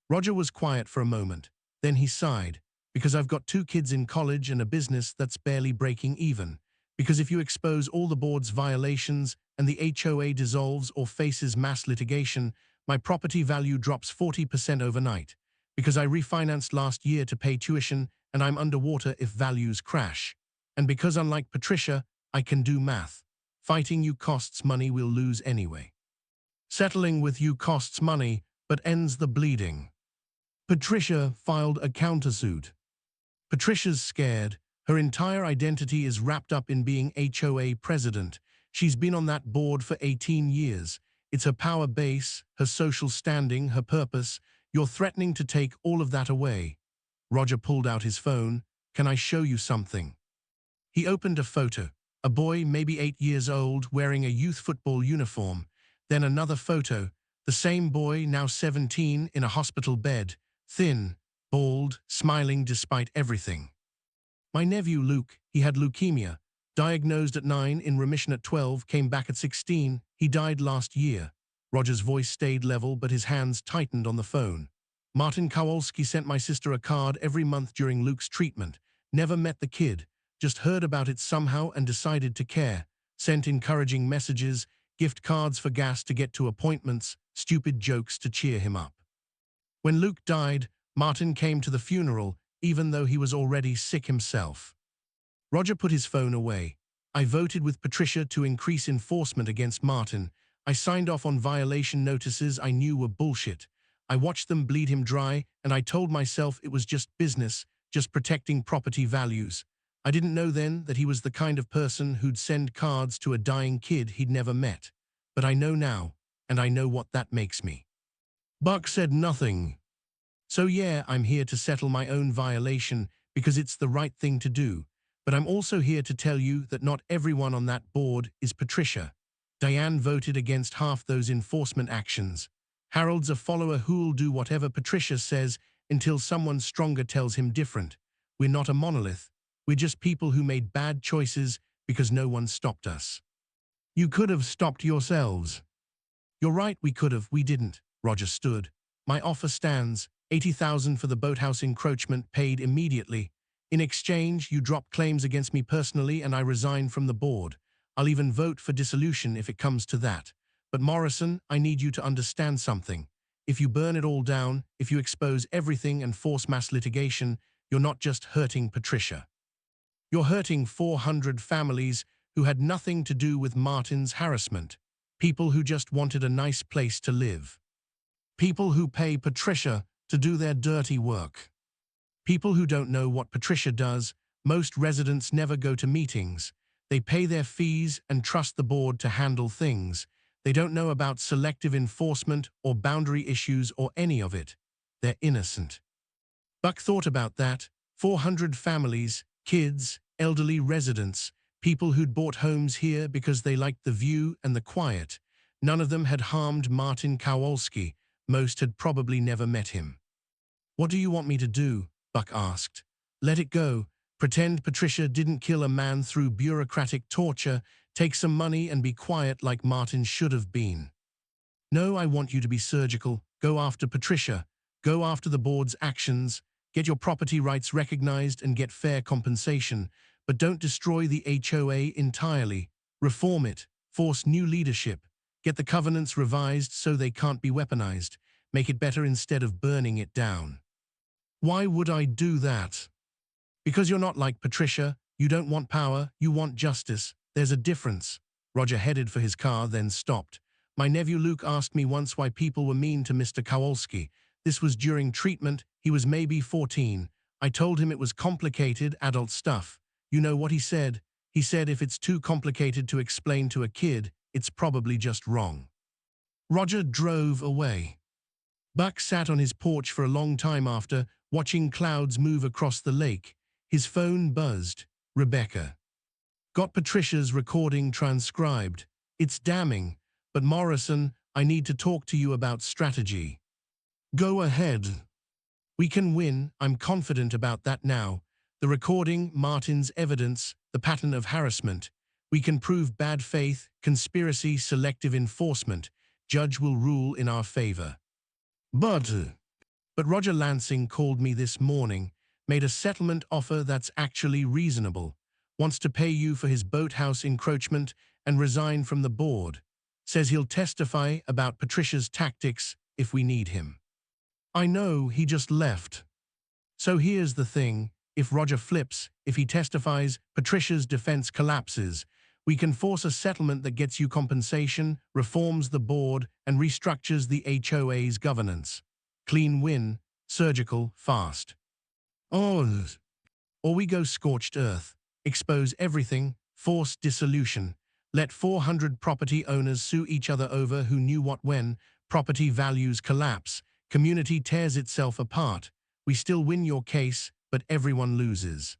Roger was quiet for a moment. Then he sighed. Because I've got 2 kids in college and a business that's barely breaking even. Because if you expose all the board's violations and the HOA dissolves or faces mass litigation, my property value drops 40% overnight. Because I refinanced last year to pay tuition and I'm underwater if values crash. And because unlike Patricia, I can do math. Fighting you costs money, we'll lose anyway. Settling with you costs money, but ends the bleeding. Patricia filed a countersuit. Patricia's scared. Her entire identity is wrapped up in being HOA president. She's been on that board for 18 years. It's her power base, her social standing, her purpose. You're threatening to take all of that away. Roger pulled out his phone. Can I show you something? He opened a photo. A boy, maybe 8 years old, wearing a youth football uniform. Then another photo. The same boy, now 17, in a hospital bed. Thin, bald, smiling despite everything. My nephew Luke, he had leukemia. Diagnosed at 9, in remission at 12, came back at 16. He died last year. Roger's voice stayed level, but his hands tightened on the phone. Martin Kowalski sent my sister a card every month during Luke's treatment. Never met the kid. Just heard about it somehow and decided to care. Sent encouraging messages, gift cards for gas to get to appointments, stupid jokes to cheer him up. When Luke died, Martin came to the funeral, even though he was already sick himself. Roger put his phone away. I voted with Patricia to increase enforcement against Martin. I signed off on violation notices I knew were bullshit. I watched them bleed him dry, and I told myself it was just business, just protecting property values. I didn't know then that he was the kind of person who'd send cards to a dying kid he'd never met. But I know now, and I know what that makes me. Buck said nothing. So yeah, I'm here to settle my own violation because it's the right thing to do. But I'm also here to tell you that not everyone on that board is Patricia. Diane voted against half those enforcement actions. Harold's a follower who'll do whatever Patricia says until someone stronger tells him different. We're not a monolith. We're just people who made bad choices because no one stopped us. You could have stopped yourselves. You're right, we could have, we didn't. Roger stood. My offer stands. 80,000 for the boathouse encroachment, paid immediately. In exchange, you drop claims against me personally and I resign from the board. I'll even vote for dissolution if it comes to that. But Morrison, I need you to understand something. If you burn it all down, if you expose everything and force mass litigation, you're not just hurting Patricia. You're hurting 400 families who had nothing to do with Martin's harassment. People who just wanted a nice place to live. People who pay Patricia to do their dirty work. People who don't know what Patricia does. Most residents never go to meetings. They pay their fees and trust the board to handle things. They don't know about selective enforcement or boundary issues or any of it. They're innocent. Buck thought about that. 400 families, kids, elderly residents, people who'd bought homes here because they liked the view and the quiet. None of them had harmed Martin Kowalski. Most had probably never met him. What do you want me to do? Buck asked. Let it go. Pretend Patricia didn't kill a man through bureaucratic torture, take some money and be quiet like Martin should have been. No, I want you to be surgical. Go after Patricia. Go after the board's actions. Get your property rights recognized and get fair compensation. But don't destroy the HOA entirely. Reform it. Force new leadership. Get the covenants revised so they can't be weaponized. Make it better instead of burning it down. Why would I do that? Because you're not like Patricia. You don't want power, you want justice. There's a difference. Roger headed for his car, then stopped. My nephew Luke asked me once why people were mean to Mr. Kowalski. This was during treatment. He was maybe 14. I told him it was complicated adult stuff. You know what he said? He said if it's too complicated to explain to a kid, it's probably just wrong. Roger drove away. Buck sat on his porch for a long time after, watching clouds move across the lake. His phone buzzed. Rebecca. Got Patricia's recording transcribed. It's damning, but Morrison, I need to talk to you about strategy. Go ahead. We can win, I'm confident about that now. The recording, Martin's evidence, the pattern of harassment. We can prove bad faith, conspiracy, selective enforcement. Judge will rule in our favor. But Roger Lansing called me this morning, made a settlement offer that's actually reasonable, wants to pay you for his boathouse encroachment and resign from the board. Says he'll testify about Patricia's tactics if we need him. I know, he just left. So here's the thing, if Roger flips, if he testifies, Patricia's defense collapses. We can force a settlement that gets you compensation, reforms the board, and restructures the HOA's governance. Clean win, surgical, fast. Or we go scorched earth, expose everything, force dissolution. Let 400 property owners sue each other over who knew what when, property values collapse, Community tears itself apart. We still win your case, but everyone loses.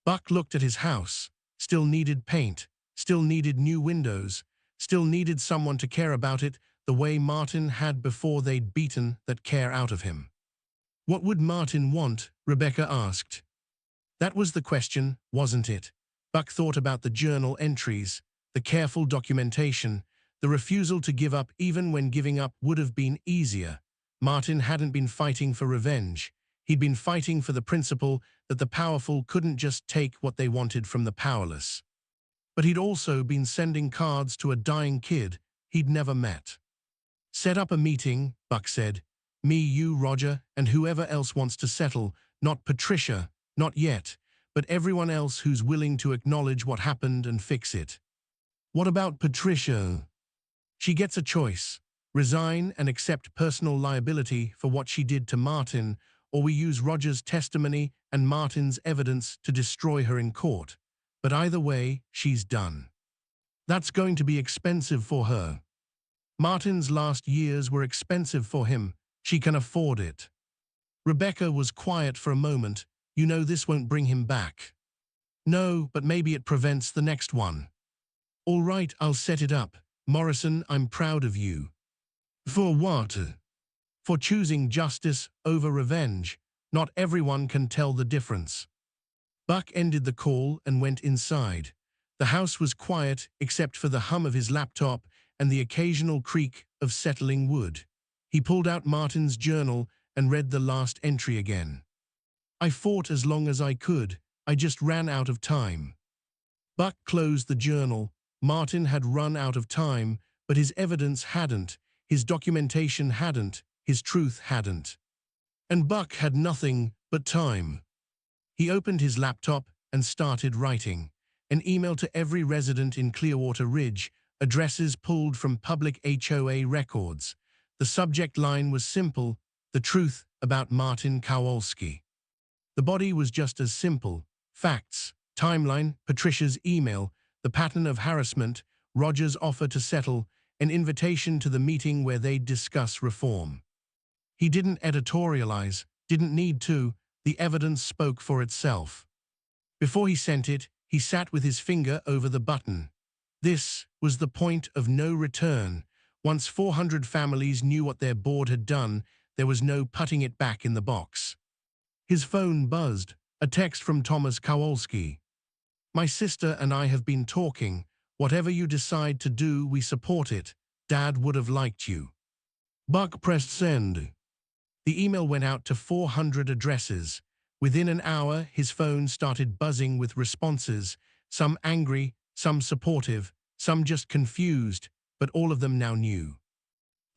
Buck looked at his house. Still needed paint. Still needed new windows. Still needed someone to care about it the way Martin had before they'd beaten that care out of him. What would Martin want? Rebecca asked. That was the question, wasn't it? Buck thought about the journal entries, the careful documentation, the refusal to give up even when giving up would have been easier. Martin hadn't been fighting for revenge. He'd been fighting for the principle that the powerful couldn't just take what they wanted from the powerless. But he'd also been sending cards to a dying kid he'd never met. Set up a meeting, Buck said. Me, you, Roger, and whoever else wants to settle, not Patricia, not yet, but everyone else who's willing to acknowledge what happened and fix it. What about Patricia? She gets a choice. Resign and accept personal liability for what she did to Martin, or we use Roger's testimony and Martin's evidence to destroy her in court. But either way, she's done. That's going to be expensive for her. Martin's last years were expensive for him. She can afford it. Rebecca was quiet for a moment. You know this won't bring him back. No, but maybe it prevents the next one. All right, I'll set it up. Morrison, I'm proud of you. For what? For choosing justice over revenge. Not everyone can tell the difference. Buck ended the call and went inside. The house was quiet except for the hum of his laptop and the occasional creak of settling wood. He pulled out Martin's journal and read the last entry again. I fought as long as I could. I just ran out of time. Buck closed the journal. Martin had run out of time, but his evidence hadn't. His documentation hadn't. His truth hadn't. And Buck had nothing but time. He opened his laptop and started writing. An email to every resident in Clearwater Ridge, addresses pulled from public HOA records. The subject line was simple, the truth about Martin Kowalski. The body was just as simple, facts, timeline, Patricia's email, the pattern of harassment, Roger's offer to settle, an invitation to the meeting where they'd discuss reform. He didn't editorialize, didn't need to, the evidence spoke for itself. Before he sent it, he sat with his finger over the button. This was the point of no return. Once 400 families knew what their board had done, there was no putting it back in the box. His phone buzzed, a text from Thomas Kowalski. My sister and I have been talking. Whatever you decide to do, we support it. Dad would have liked you. Buck pressed send. The email went out to 400 addresses. Within an hour, his phone started buzzing with responses, some angry, some supportive, some just confused, but all of them now knew.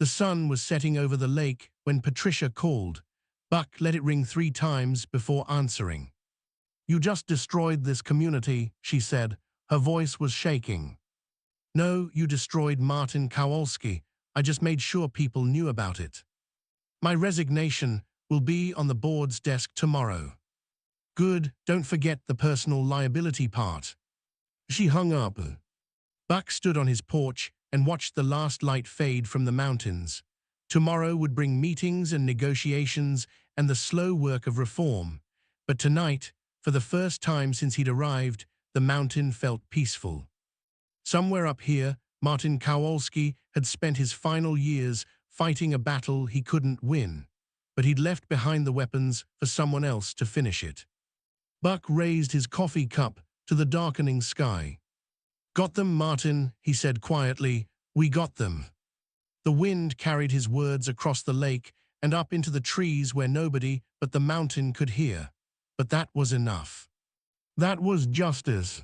The sun was setting over the lake when Patricia called. Buck let it ring 3 times before answering. You just destroyed this community, she said. Her voice was shaking. No, you destroyed Martin Kowalski. I just made sure people knew about it. My resignation will be on the board's desk tomorrow. Good, don't forget the personal liability part. She hung up. Buck stood on his porch and watched the last light fade from the mountains. Tomorrow would bring meetings and negotiations and the slow work of reform. But tonight, for the first time since he'd arrived, the mountain felt peaceful. Somewhere up here, Martin Kowalski had spent his final years fighting a battle he couldn't win, but he'd left behind the weapons for someone else to finish it. Buck raised his coffee cup to the darkening sky. Got them, Martin, he said quietly. We got them. The wind carried his words across the lake and up into the trees where nobody but the mountain could hear. But that was enough. That was justice.